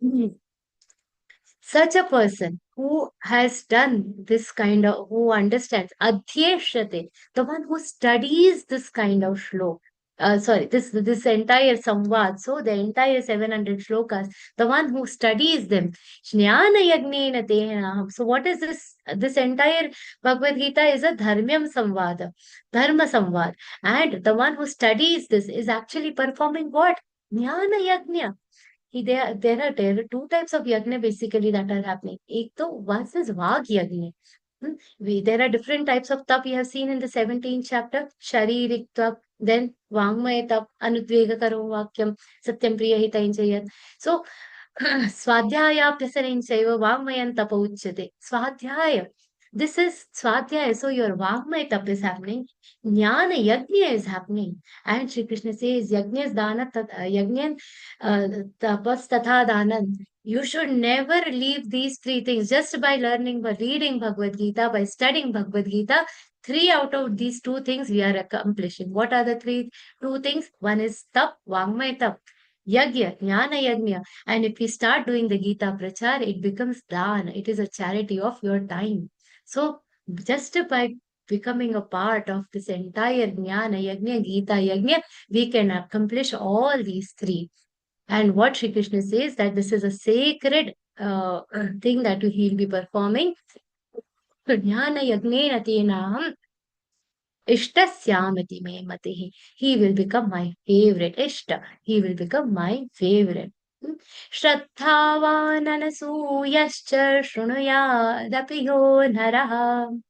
such a person who has done this kind of, who understands, adhyeshyate, the one who studies this kind of shlok, this entire samvad, so the entire 700 shlokas, the one who studies them, jnana yagnena tehnaham. So what is this? This entire Bhagavad Gita is a dharmyam samvada, dharma samvad. And the one who studies this is actually performing what? Jnana yagna. There are two types of yagna basically that are happening. One is Vag yagna. There are different types of tap we have seen in the 17th chapter. Sharirik tap, then Vangmaya tap, Anudvega karom vakyam, Satyam priyahitain. So, Swadhyaya pyasarinchaiva Vangmayan tapa uchyate. Swadhyaya. This is Swadhyaya. So your Vangmaya tap is happening. Jnana yajna is happening. And Shri Krishna says, Yajna dana yajna tapas tatha danan. You should never leave these three things just by learning, by reading Bhagavad Gita, by studying Bhagavad Gita. 3 out of these 2 things we are accomplishing. What are the 2 things? One is tap, Vangmaya tap. Yagya, Jnana Yagya. And if we start doing the Gita Prachar, it becomes dana. It is a charity of your time. So just by becoming a part of this entire Jnana Yagna, Gita Yagna, we can accomplish all these 3. And what Shri Krishna says, that this is a sacred thing that he will be performing. So Jnana Yagnena Tenaham Ishtasyamati me matihi. He will become my favorite. Ishta. He will become my favorite. Shraddhavan anasuyascha shrunuyadapi yo naraha.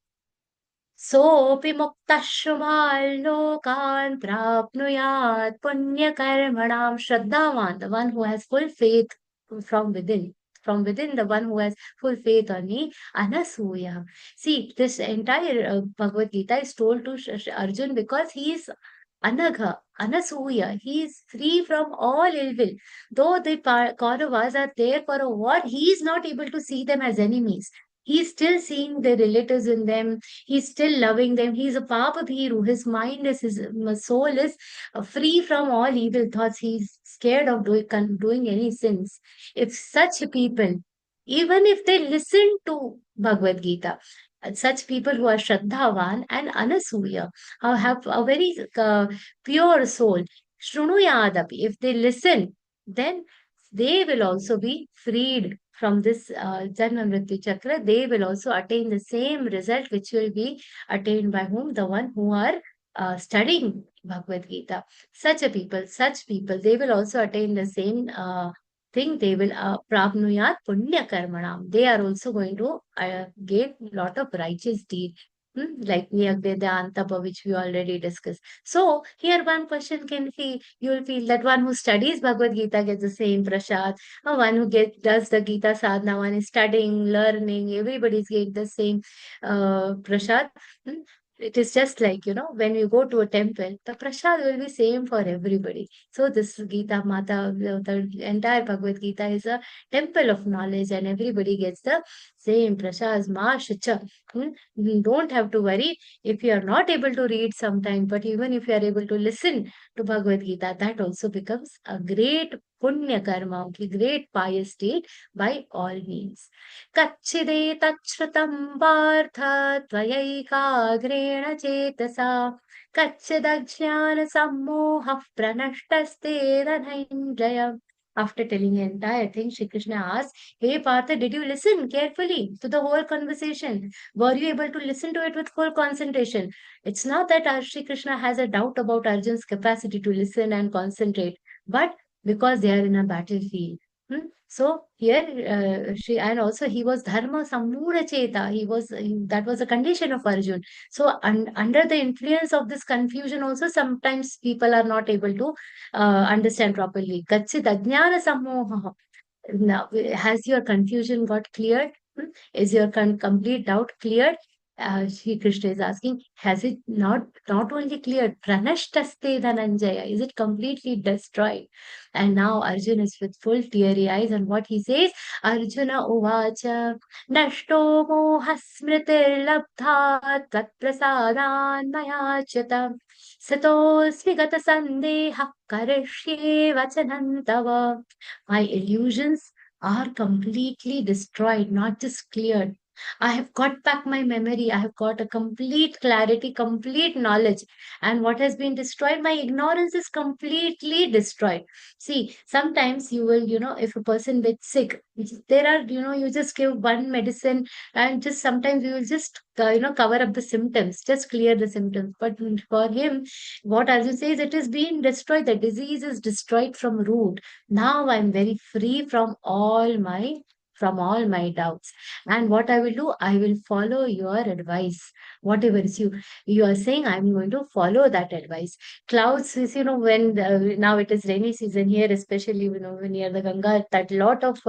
Sopi mukta shumalokan prapnuyat punya karmanam. Shraddhavan, the one who has full faith from within. From within, the one who has full faith on me, Anasuya. See, this entire Bhagavad Gita is told to Arjun because he is Anagha, Anasuya. He is free from all ill will. Though the Kauravas are there for a war, he is not able to see them as enemies. He is still seeing the relatives in them. He is still loving them. He is a Papabhiru. His mind is, his soul is free from all evil thoughts. He is scared of doing any sins. If such people, even if they listen to Bhagavad Gita, such people who are Shraddhavan and Anasuya, who have a very pure soul, Shrunuyadapi, if they listen, then they will also be freed from this Janma Mrityu Chakra. They will also attain the same result which will be attained by whom? The one who are studying Bhagavad Gita. Such people, they will also attain the same thing. They will prapnuyat punya karmanam. They are also going to gain lot of righteous deed. Like Niyagvedantapa, which we already discussed. So here one question you will feel that one who studies Bhagavad Gita gets the same prasad, or one who does the Gita sadhana, one is studying, learning, everybody's getting the same prasad. It is just like, when you go to a temple, the prasad will be same for everybody. So this Gita Mata, the entire Bhagavad Gita is a temple of knowledge and everybody gets the same prasad. Ma Shicha. You don't have to worry if you are not able to read sometime, but even if you are able to listen to Bhagavad Gita, that also becomes a great punya karma, great pious deed by all means. Kachide tachrutam partha tvayaiకాగ్రేణ chetasa kachidajnana sammoha pranashtaste dhananjaya. After telling the entire thing, Shri Krishna asked, hey Partha, did you listen carefully to the whole conversation? Were you able to listen to it with full concentration? It's not that Shri Krishna has a doubt about Arjun's capacity to listen and concentrate, but because they are in a battlefield. So here, and also he was dharma sammura cheta. That was a condition of Arjun. So under the influence of this confusion, also sometimes people are not able to understand properly. Katsit ajnana sammoha. Now, has your confusion got cleared? Is your complete doubt cleared? Shri Krishna is asking, has it not only cleared? Pranashtaste Dhananjaya. Is it completely destroyed? And now Arjuna is with full teary eyes, and what he says, Arjuna uvacha nashto mohasmritir labdha tat prasadan mayachata satosmi gata sandeha karishye vachanam tava. My illusions are completely destroyed, not just cleared. I have got back my memory. I have got a complete clarity, complete knowledge. And what has been destroyed, my ignorance is completely destroyed. See, sometimes you will, if a person gets sick, there are, you just give one medicine and just sometimes you will just, cover up the symptoms, just clear the symptoms. But for him, what Arjun says, it is being destroyed. The disease is destroyed from root. Now I'm very free from all my doubts. And what I will do, I will follow your advice. Whatever is you are saying, I'm going to follow that advice. Clouds is, when now it is rainy season here, especially, near the Ganga, that lot of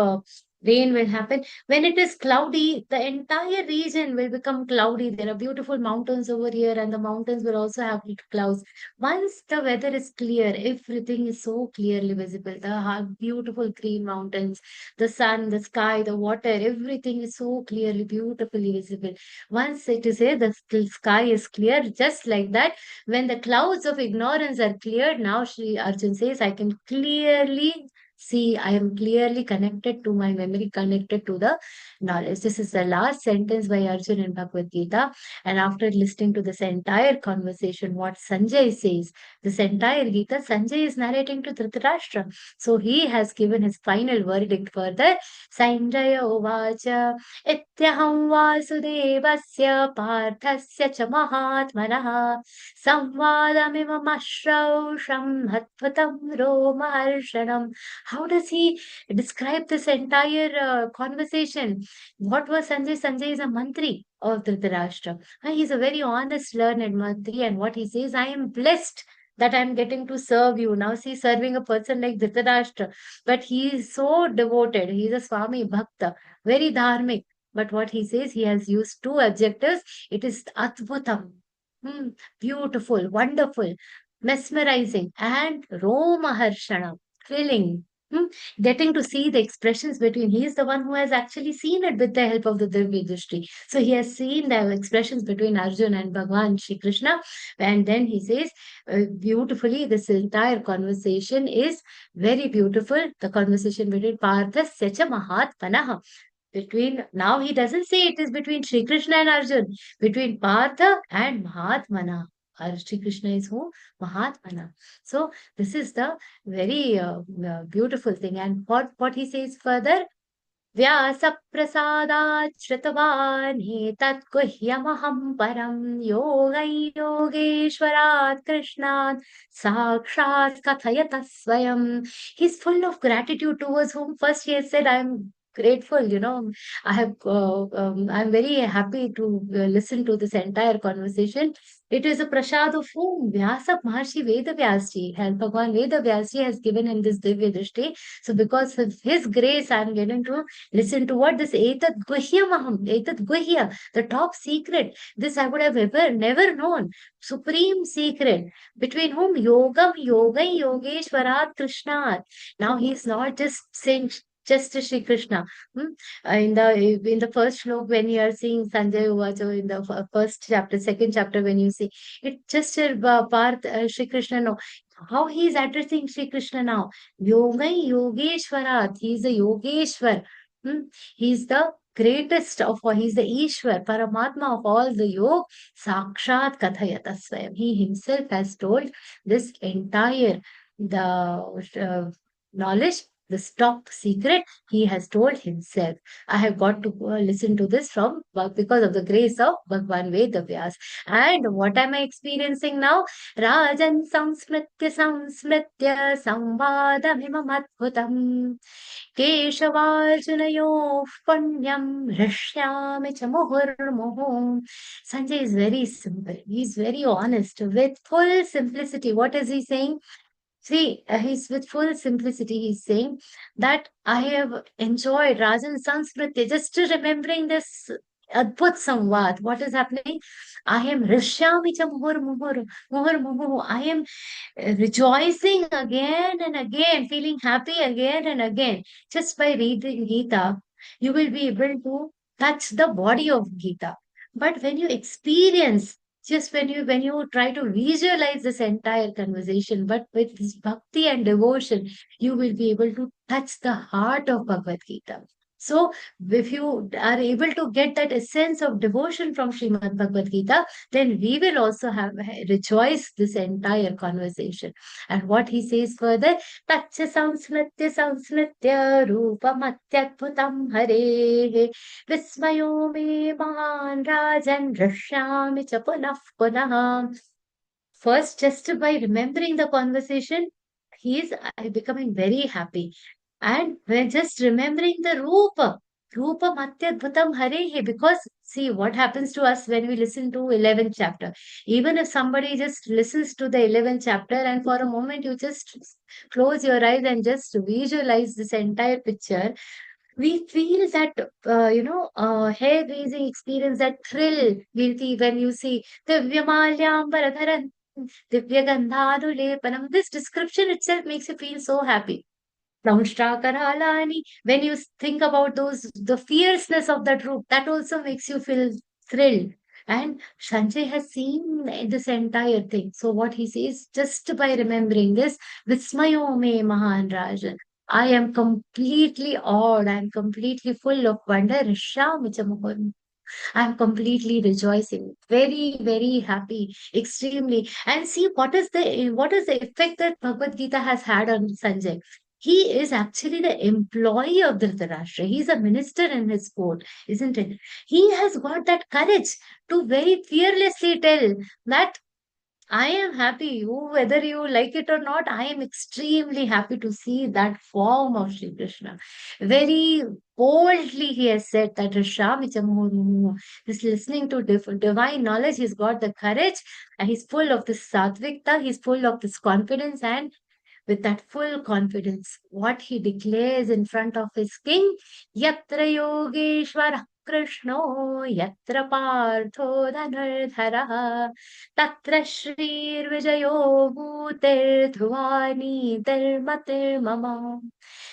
rain will happen. When it is cloudy, the entire region will become cloudy. There are beautiful mountains over here, and the mountains will also have clouds. Once the weather is clear, everything is so clearly visible. The beautiful green mountains, the sun, the sky, the water, everything is so clearly, beautifully visible. Once it is here, the sky is clear, just like that. When the clouds of ignorance are cleared, now Sri Arjun says, I can clearly see, I am clearly connected to my memory, connected to the knowledge. This is the last sentence by Arjun in Bhagavad Gita. And after listening to this entire conversation, what Sanjay says, this entire Gita, Sanjay is narrating to Dhritarashtra. So he has given his final verdict further. Sanjaya uvacha ityaham vasudevasya parthasya cha mahatmanah samvadamimam ashrausham adbhutam romaharshanam. How does he describe this entire conversation? What was Sanjay? Sanjay is a mantri of Dhritarashtra. He's a very honest, learned mantri, and what he says, I am blessed that I'm getting to serve you. Now, see, serving a person like Dhritarashtra, but he is so devoted. He's a Swami Bhakta, very dharmic. But what he says, he has used two adjectives. It is Adbhutam, beautiful, wonderful, mesmerizing, and Romaharshanam, thrilling. Getting to see the expressions between, he is the one who has actually seen it with the help of the Divya Drishti. So he has seen the expressions between Arjun and Bhagwan Shri Krishna. And then he says, beautifully, this entire conversation is very beautiful. The conversation between Partha Secha Mahatmanaha. Now he doesn't say it is between Shri Krishna and Arjun, between Partha and Mahatmana. Shri Krishna is who? Mahatmana. So this is the very beautiful thing. And what he says further? व्यासप्रसादात् श्रुतवान् एतत् गुह्यमहं परं योगैयोगेश्वरात् कृष्णात् साक्षात् कथयतः स्वयं. He's full of gratitude towards whom first he has said, I'm grateful, I'm very happy to listen to this entire conversation. It is a prasad of whom? Vyasa Maharshi Vedavyasji. Bhagwan Vedavyasji has given him this Divya Drishti. So because of his grace, I am getting to listen to what this Etat Guhya Maham, Etat Guhya, the top secret. This I would have never known. Supreme secret. Between whom? Yogam, Yogai, Yogeshwarat, Krishnat. Now he is not just saying just to Shri Krishna. In the first shlok, when you are seeing Sanjay Uvacho in the first chapter, second chapter, when you see it, just Parth Shri Krishna. No, how he is addressing Shri Krishna now? Yogai Yogeshwarat. He is a Yogeshwar. He is the greatest of all. He is the Ishwar, Paramatma of all the Yog. Sakshat Kathayata Swayam. He himself has told this entire knowledge. This top secret he has told himself. I have got to listen to this because of the grace of Bhagwan Vedavyas. And what am I experiencing now? Rajan samsmritya samvadamimam adbhutam Keshavarjunayoh punyam rishyami cha muhurmuhu. Sanjay is very simple. He is very honest with full simplicity. What is he saying? See, he's with full simplicity. He's saying that I have enjoyed Rajan Sanskriti, just remembering this Adbhut Samvad. What is happening? I am Rishyami cha muhur muhur, muhur muhur. I am rejoicing again and again, feeling happy again and again. Just by reading Gita, you will be able to touch the body of Gita. But when you experience, just when you try to visualize this entire conversation, but with this bhakti and devotion, you will be able to touch the heart of Bhagavad Gita. So, if you are able to get that essence of devotion from Srimad Bhagavad Gita, then we will also have rejoice this entire conversation. And what he says further, Tatcha Samsnatya Rupamatyadbhutam Hare Vismayo me Mahan Rajan Rashyami cha punah punah. First, just by remembering the conversation, he is becoming very happy. And when just remembering the Rupa Matyadbhutam Hare, because see what happens to us when we listen to 11th chapter. Even if somebody just listens to the 11th chapter and for a moment you just close your eyes and just visualize this entire picture, we feel that, hair-raising experience, that thrill we feel when you see Divyamalyambaradharan, Divyagandhanulepanam. This description itself makes you feel so happy. Karalani. When you think about the fierceness of that root, that also makes you feel thrilled. And Sanjay has seen this entire thing. So what he says, just by remembering this, Vismayo me Mahan Rajan. I am completely awed. I am completely full of wonder. I'm completely rejoicing, very, very happy, extremely. And see what is the effect that Bhagavad Gita has had on Sanjay. He is actually the employee of Dhritarashtra. He's a minister in his court, isn't it? He has got that courage to very fearlessly tell that I am happy. Whether you like it or not, I am extremely happy to see that form of Sri Krishna. Very boldly, he has said that this listening to divine knowledge, he's got the courage and he's full of this sattvikta, he's full of this confidence, and with that full confidence, what he declares in front of his king, Yatra Yogeshwara Krishno, Yatra Partho Dhanurdhara, Tatra Shrir Vijayo Bhutir Dhvani Matir Mama.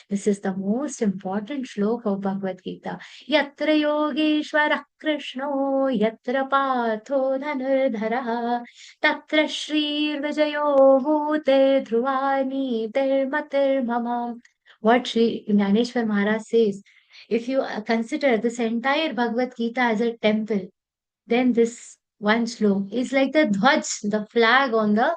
This is the most important shloka of Bhagavad Gita. Yatra Yogeshwara Krishno, Yatra Partho Dhanurdhara, Tatra Shrir Vijayo Bhute Dhruvani Matir Mama. What Sri Jnaneshwar Maharaj says, if you consider this entire Bhagavad Gita as a temple, then this one slok is like the dhwaj, the flag on the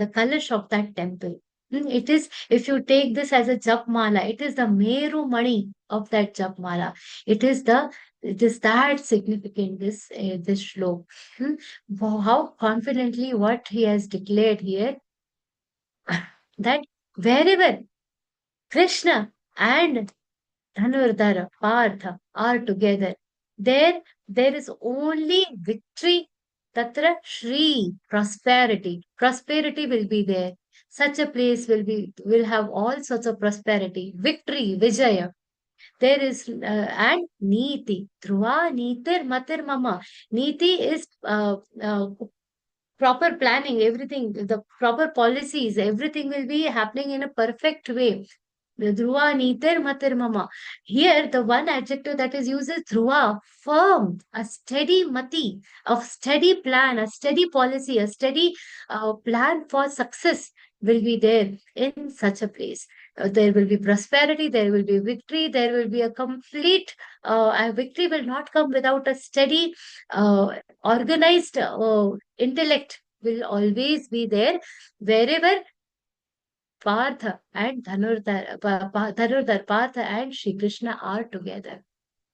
kalash of that temple. It is, if you take this as a japmala, it is the Meru Mani of that japmala. It is that significant, this shlok. Wow, how confidently what he has declared here, that wherever Krishna and Dhanurdhara, Partha are together, there is only victory. Tatra Shri, prosperity. Prosperity will be there. Such a place will have all sorts of prosperity. Victory, Vijaya. There is, and Niti. Dhruva, Nitir, Matir, Mama. Niti is proper planning, everything, the proper policies, everything will be happening in a perfect way. The Dhruva Nitir Matir Mama. Here, the one adjective that is used is Dhruva, firm, a steady mati, a steady plan, a steady policy, a steady plan for success will be there in such a place. There will be prosperity, there will be victory, there will be a complete, victory will not come without a steady, organized intellect will always be there wherever Partha and Dhanurdhar, Partha and Shri Krishna are together.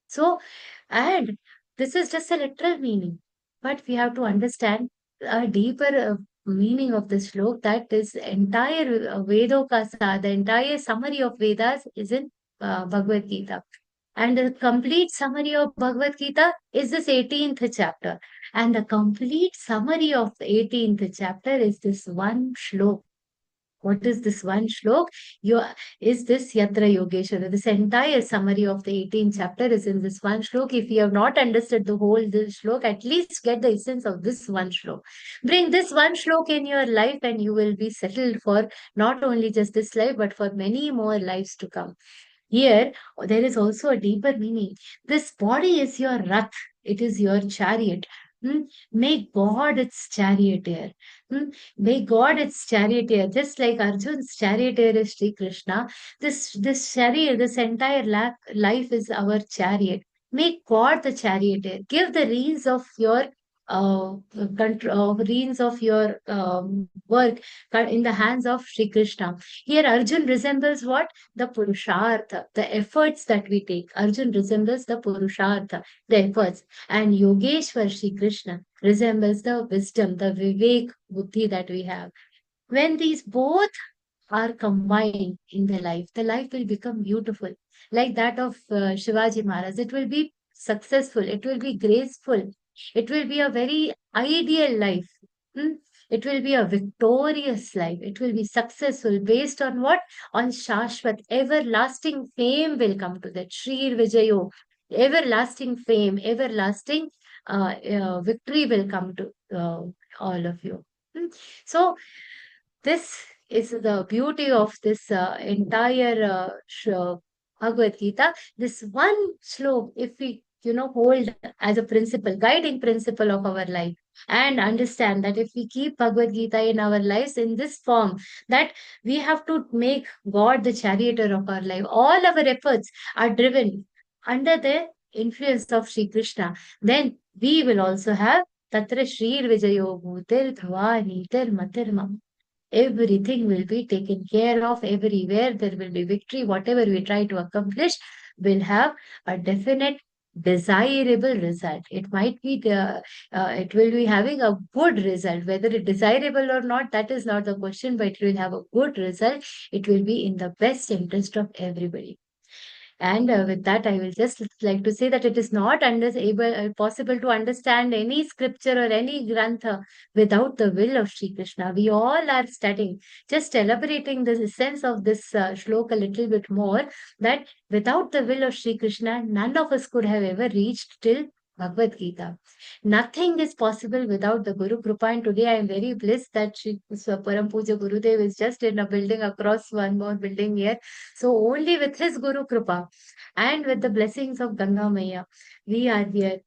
So, and this is just a literal meaning, but we have to understand a deeper meaning of this slok, that is entire Vedokasa, the entire summary of Vedas is in Bhagavad Gita. And the complete summary of Bhagavad Gita is this 18th chapter. And the complete summary of the 18th chapter is this one slok. What is this one shlok? Is this Yatra Yogeshwara? This entire summary of the 18th chapter is in this one shlok. If you have not understood the whole this shlok, at least get the essence of this one shlok. Bring this one shlok in your life and you will be settled for not only just this life, but for many more lives to come. Here, there is also a deeper meaning. This body is your rath, it is your chariot. Make God its charioteer. Make God its charioteer, just like Arjun's charioteer is Sri Krishna. This chariot, this entire life is our chariot. Make God the charioteer. Give the reins of your reins of your work in the hands of Sri Krishna. Here, Arjun resembles what? The Purushartha, the efforts that we take. Arjun resembles the Purushartha, the efforts. And Yogeshwar Sri Krishna resembles the wisdom, the Vivek Buddhi that we have. When these both are combined in the life will become beautiful. Like that of Shivaji Maharaj. It will be successful, it will be graceful, it will be a very ideal life. It will be a victorious life. It will be successful based on what? On Shashvat. Everlasting fame will come to that. Shri Vijayo. Everlasting fame, everlasting victory will come to all of you. So, this is the beauty of this entire Bhagavad Gita. This one slok, if we hold as a principle, guiding principle of our life, and understand that if we keep Bhagavad Gita in our lives in this form, that we have to make God the charioteer of our life. All our efforts are driven under the influence of Sri Krishna. Then we will also have Tatra Shri Vijayo Bhutir Bhavani Matirma. Everything will be taken care of everywhere. There will be victory. Whatever we try to accomplish will have a definite desirable result. It might be it will be having a good result. Whether it desirable or not, that is not the question, but it will have a good result. It will be in the best interest of everybody. And with that, I will just like to say that it is not possible to understand any scripture or any grantha without the will of Sri Krishna. We all are studying, just elaborating the sense of this shloka a little bit more, that without the will of Sri Krishna, none of us could have ever reached till Bhagavad Gita. Nothing is possible without the Guru Kripa. And today I am very blessed that Sri Param Puja Gurudev is just in a building across one more building here. So only with his Guru Kripa and with the blessings of Ganga Maya, we are here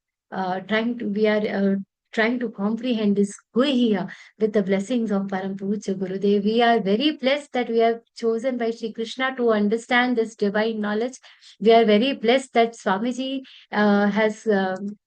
trying to comprehend this Guhya with the blessings of Param Puja Gurudev. We are very blessed that we are chosen by Sri Krishna to understand this divine knowledge. We are very blessed that Swamiji has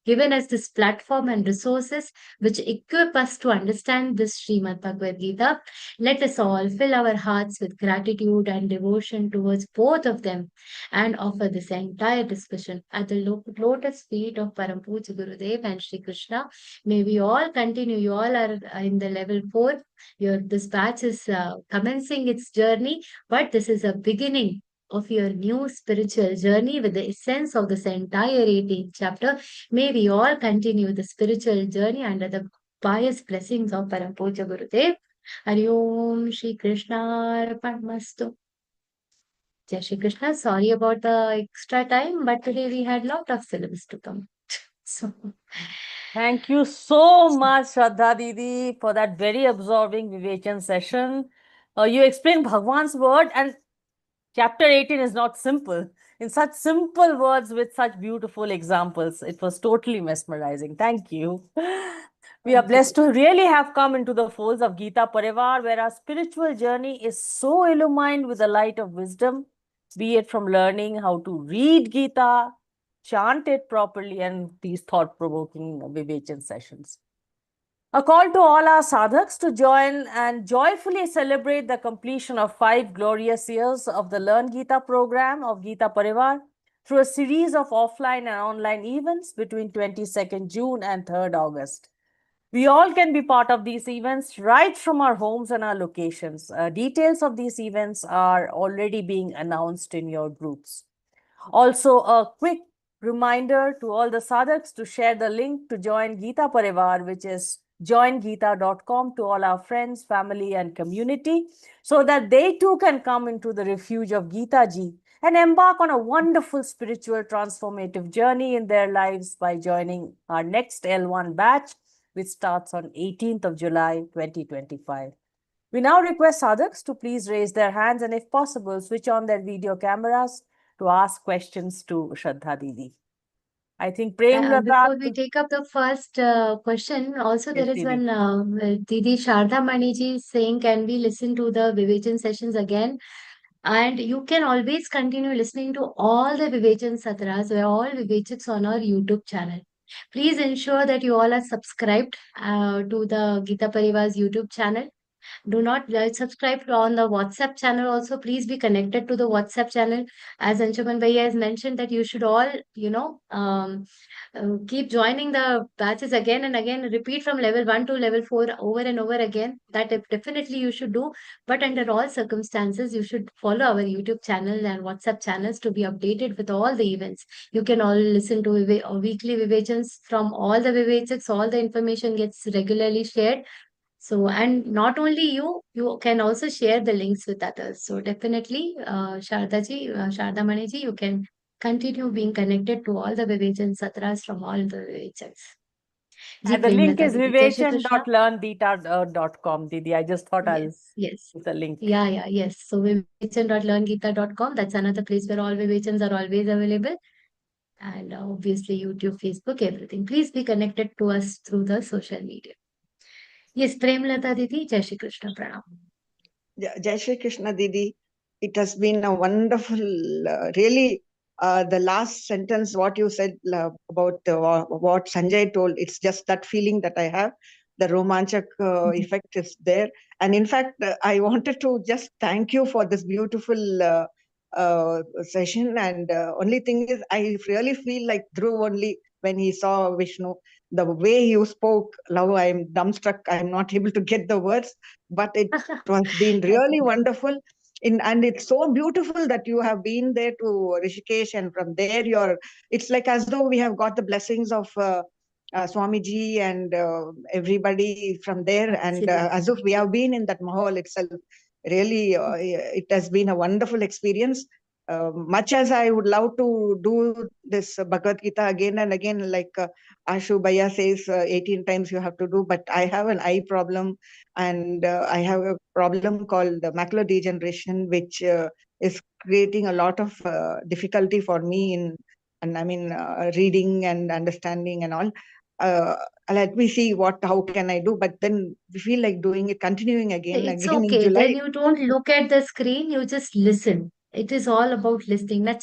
given us this platform and resources which equip us to understand this Śrīmad-Bhagavadgītā. Let us all fill our hearts with gratitude and devotion towards both of them and offer this entire discussion at the lotus feet of Param Puja Gurudev and Sri Krishna. May we all continue. You all are in the level 4. This batch is commencing its journey, but this is a beginning of your new spiritual journey with the essence of this entire 18th chapter. May we all continue the spiritual journey under the pious blessings of Param Puja Gurudev. Hari Om Shri Krishna Arpanamastu. Jai Shri Krishna. Sorry about the extra time, but today we had lot of syllabus to come. So, thank you so much, Shraddha Didi, for that very absorbing Vivechan session. You explained Bhagwan's word, and chapter 18 is not simple. In such simple words with such beautiful examples, it was totally mesmerizing. Thank you. We are blessed to really have come into the folds of Geeta Pariwar, where our spiritual journey is so illumined with the light of wisdom, be it from learning how to read Geeta, chant it properly, and these thought-provoking Vivechan sessions. A call to all our sadhaks to join and joyfully celebrate the completion of 5 glorious years of the Learngeeta program of Geeta Pariwar through a series of offline and online events between 22nd June and 3rd August. We all can be part of these events right from our homes and our locations. Details of these events are already being announced in your groups. Also, a quick reminder to all the sadhaks to share the link to join Geeta Pariwar, which is joingeeta.com to all our friends, family, and community so that they too can come into the refuge of Geeta Ji and embark on a wonderful spiritual transformative journey in their lives by joining our next L1 batch, which starts on 18th of July 2025. We now request sadhaks to please raise their hands and, if possible, switch on their video cameras to ask questions to Shraddha Didi. I think Prem Lata. Before we take up the first question, also Yes, there is Didi. one Didi Sharda Maniji saying, can we listen to the Vivechan sessions again? And you can always continue listening to all the Vivechan Satras, where all Vivechans on our YouTube channel. Please ensure that you all are subscribed to the Geeta Pariwar's YouTube channel. Do not subscribe on the WhatsApp channel also. Please be connected to the WhatsApp channel. As Anshuman Bhaiya has mentioned that you should all, keep joining the batches again and again. Repeat from level 1 to level 4 over and over again. That definitely you should do. But under all circumstances, you should follow our YouTube channel and WhatsApp channels to be updated with all the events. You can all listen to weekly Vivechans from all the Vivechans. All the information gets regularly shared. So, and not only you can also share the links with others. So definitely, Sharda Maniji, you can continue being connected to all the Vivechan Satras from all the Vivechans. And the link is Jai Shri Krishna. vivechan.learngeeta.com, Didi. I just thought I'll Yes. put the link. Yes. So vivechan.learngeeta.com. That's another place where all Vivechans are always available. And obviously YouTube, Facebook, everything. Please be connected to us through the social media. Yes, Premlata Didi, Jai Shri Krishna Pranam. Jai Shri Krishna Didi, it has been a wonderful, really, the last sentence, what you said about what Sanjay told, it's just that feeling that I have. The romanchak effect is there. And in fact, I wanted to just thank you for this beautiful session. And only thing is, I really feel like Dhruv only when he saw Vishnu. The way you spoke, now I'm dumbstruck. I'm not able to get the words, but it has been really wonderful. And it's so beautiful that you have been there to Rishikesh, and from there it's like as though we have got the blessings of Swamiji and everybody from there, and as if we have been in that mahal itself. Really, it has been a wonderful experience. Much as I would love to do this Bhagavad Gita again and again, like Ashu Bhaiya says, 18 times you have to do, but I have an eye problem, and I have a problem called macular degeneration, which is creating a lot of difficulty for me in, and I mean, reading and understanding and all. Let me see how can I do, but then we feel like doing it, continuing again It's in okay. July. Then you don't look at the screen, you just listen. It is all about listening. So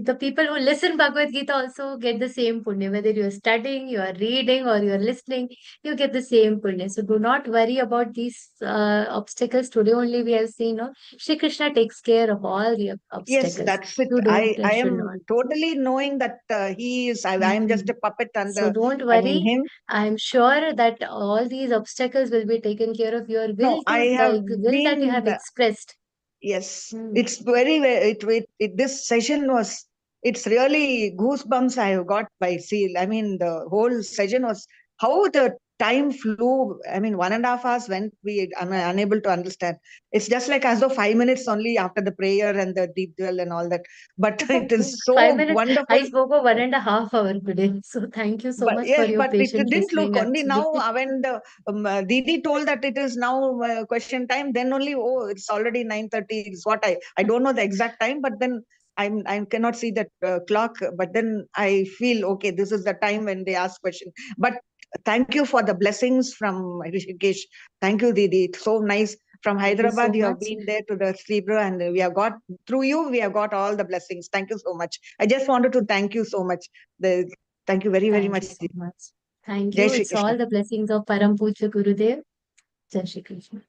the people who listen Bhagavad Gita also get the same punya. Whether you're studying, you are reading, or you're listening, you get the same punya. So do not worry about these obstacles. Today only we have seen, Shri Krishna takes care of all the obstacles. Yes, that's it. You don't, I should am not. totally knowing that he is. I am just a puppet under. So don't I mean worry. him. I'm sure that all these obstacles will be taken care of. Your will No, I have the will that you have been. expressed. Yes, it's this session was. It's really goosebumps I have got by seal. I mean, the whole session was how the time flew. I mean, 1.5 hours went. I'm unable to understand. It's just like as though 5 minutes only after the prayer and the deep dwell and all that. But it is so 5 minutes. wonderful. I spoke for 1.5 hours today. So thank you so much for your But it patient didn't look listening. only Actually. now when the Didi told that it is now question time, then only, oh, it's already 9:30 is what I don't know the exact time, but then I cannot see that clock, but then I feel okay, this is the time when they ask question. But thank you for the blessings from Rishikesh. Thank you, Didi. It's so nice. From Hyderabad, you have been there to the Sribra, and we have got, through you, we have got all the blessings. Thank you so much. I just wanted to thank you so much. Thank you very, very much. Thank you so much. Thank Jai you. Shri It's all Krishna. the blessings of Param Puja Gurudev. Jai Shri Krishna.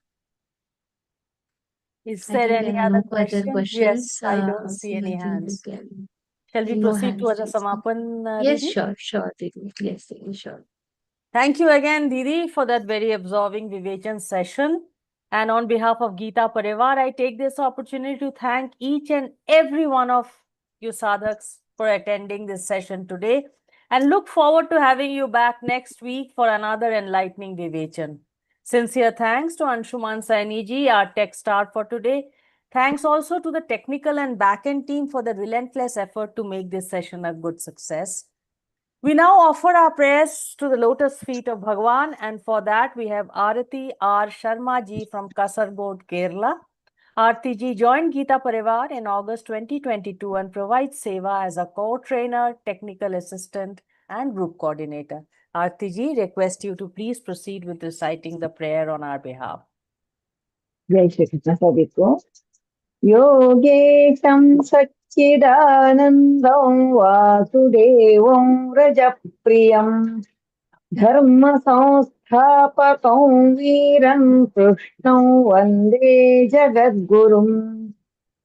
Is I there think any there are other no further questions? questions. Yes, I don't see So any I think hands. we can. Shall we No proceed to hands the raised. Samapan, Yes, Didi? sure, Didi. Yes, Didi, sure. Thank you again, Didi, for that very absorbing Vivechan session. And on behalf of Geeta Pariwar, I take this opportunity to thank each and every one of you sadhaks for attending this session today. and look forward to having you back next week for another enlightening Vivechan. Sincere thanks to Anshuman Saini ji, our tech star for today. Thanks also to the technical and back-end team for the relentless effort to make this session a good success. We now offer our prayers to the lotus feet of Bhagwan, and for that we have Arati R. Sharma ji from Kasargod, Kerala. Arati ji joined Geeta Pariwar in August 2022 and provides seva as a co-trainer, technical assistant, and group coordinator. Arati ji, request you to please proceed with reciting the prayer on our behalf. जय श्री कृष्ण सभी को। योगेशं सच्चिदानन्दं वासुदेवं व्रजप्रियं धर्मसंस्थापकं वीरं कृष्णं वन्दे जगद्गुरुं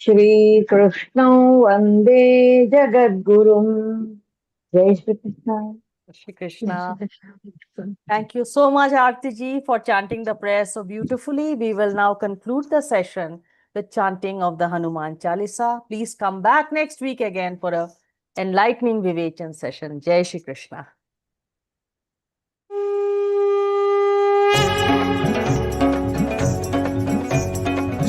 श्रीकृष्णं वन्दे जगद्गुरुं। जय Shri Krishna. Shri Krishna. Thank you so much, Aarti ji, for chanting the prayer so beautifully. We will now conclude the session with chanting of the Hanuman Chalisa. Please come back next week again for a enlightening Vivechan session. Jai Shri Krishna.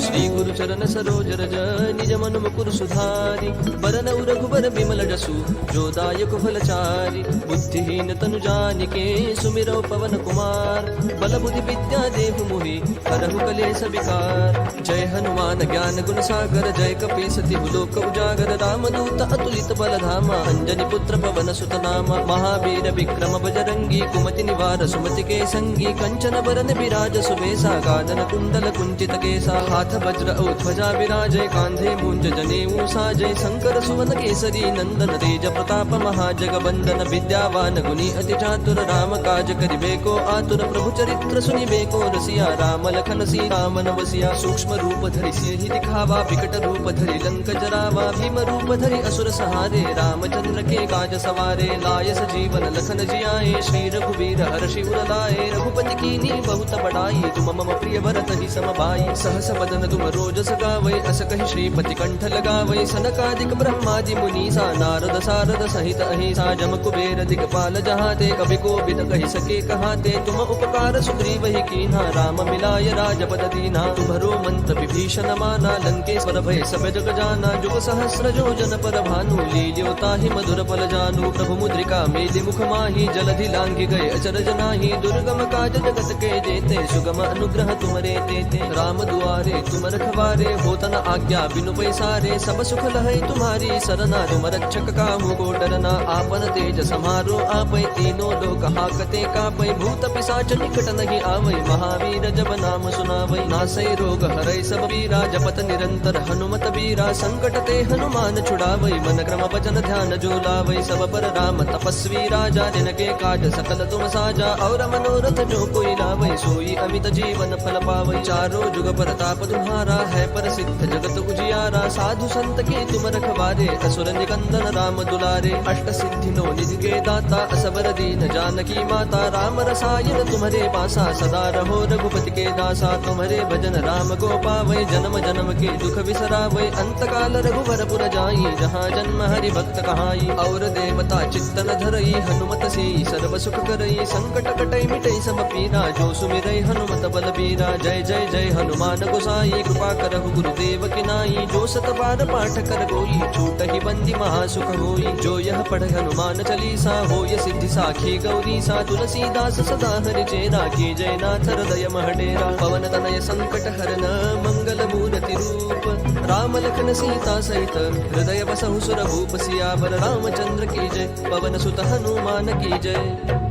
Shri गुरु चरण सरोज रज निज मन मुकुर सुधारि बरन रघुबर बिमल जसु जो दायक फलचारि बुद्धिहीन तनु जानिके सुमिरौ पवन कुमार बल बुद्धि विद्या देहु मोहि हरहु कलेश विकार। जय हनुमान ज्ञान गुण सागर जय कपीसति लोक उजागर रामदूत अतुलित बल धामा अंजनी पुत्र पवन सुत नामा महावीर विक्रम बजरंगी कुमति निवार सुमति के संगी कंचन बरन विराज सुबेसा कानन कुंडल कुंचित केसा हाथ वज्र औ ध्वजा विराजय कांधे मूंज जनेऊ साजय शंकर सुवन केसरी नंदन तेज प्रताप महाजगवंदन विद्यावान गुणी अति चातुर राम काज करिबेको आतुर प्रभु चरित्र सुनिबेको रसिया राम लखन सीता मन बसिया सूक्ष्म रूप धरि सिंहि दिखावा विकट रूप धरि लंक जरावा भीम रूप धरि असुर सहारे रामचंद्र के काज सवारे लाय सजीवन लखन जियाए श्री रघुवीर हर्षि उर लाए रघुपति कीनी बहुत बड़ाई तुम मम प्रिय भरत ही समभाई सहस बदन तुम रोज सगावै अस कहि श्रीपति कंठ लगावै सनकादिक ब्रह्मादि मुनीसा नारद सारद सहित अहिसा जम कुबेर दिगपाल जहाते कवि कोविद कहि सके कहाते तुम उपकार सुग्रीव ही कीन्हा राम मिलाय राजपद दीन्हा तुम्हरो मंत्र विभीषण माना लंकेश्वर भय सब जग जाना जुग सहस्र योजन पर भानु लील्यो ताहि मधुर फल जानू प्रभु मुद्रिका मेलि मुख माहि जलधि लांघि गए अचरज नाहि दुर्गम काज जगत के जेते सुगम अनुग्रह तुमरे तेते राम दुआरे तुम रखवारे होत न आज्ञा बिनु पैसारे सब सुख लहै तुम्हारी सरना तुम रक्षक काहू को डरना आपन तेज समारो आपै तीनों लोक हाकते कापै भूत पिशाच निकट नहीं आवै महावीर जब नाम सुनावै नासै रोग हरै सब पीरा जपत निरंतर हनुमत बीरा संकट ते हनुमान छुड़ावै मन क्रम वचन ध्यान जो लावै सब पर राम तपस्वी राजा जिनके काज सकल तुम साजा और मनोरथ जो कोई लावै सोई अमित जीवन फल पावै चारों जुग प्रताप तुम्हारा है प्रसिद्ध जगत उजियारा साधु संत के तुम रखवारे असुर निकंदन राम दुलारे अष्ट सिद्धि नो निधि के दाता असबर दीन जानकी माता राम रसायन तुम्हारे पासा सदा रहो रघुपति के दासा तुम्हारे भजन राम को पावै जन्म जन्म के दुख बिसरावै अंत काल रघुवर पुर जाई जहाँ जन्म हरि भक्त कहाई और देवता चित्तन धरई हनुमत से सर्व सुख करई संकट कटई मिटई सब पीरा जो सुमिरई हनुमत बलबीरा जय जय जय हनुमान गोसाई कृपा करहु गुरुदेव की नाई जो सत बार पाठ कर गोई छूट ही बंदी महासुख होई जो यह पढ़ हनुमान चालीसा होय सिद्धि साखी गौरी सा तुलसीदास सदा हरि चेरा की जय नाथ हृदय महडेरा पवन तनय संकट हरन मंगल मूर्ति रूप राम लखन सीता सहित हृदय बसहु सुर भूप सियावर रामचंद्र की जय पवन सुत हनुमान की जय।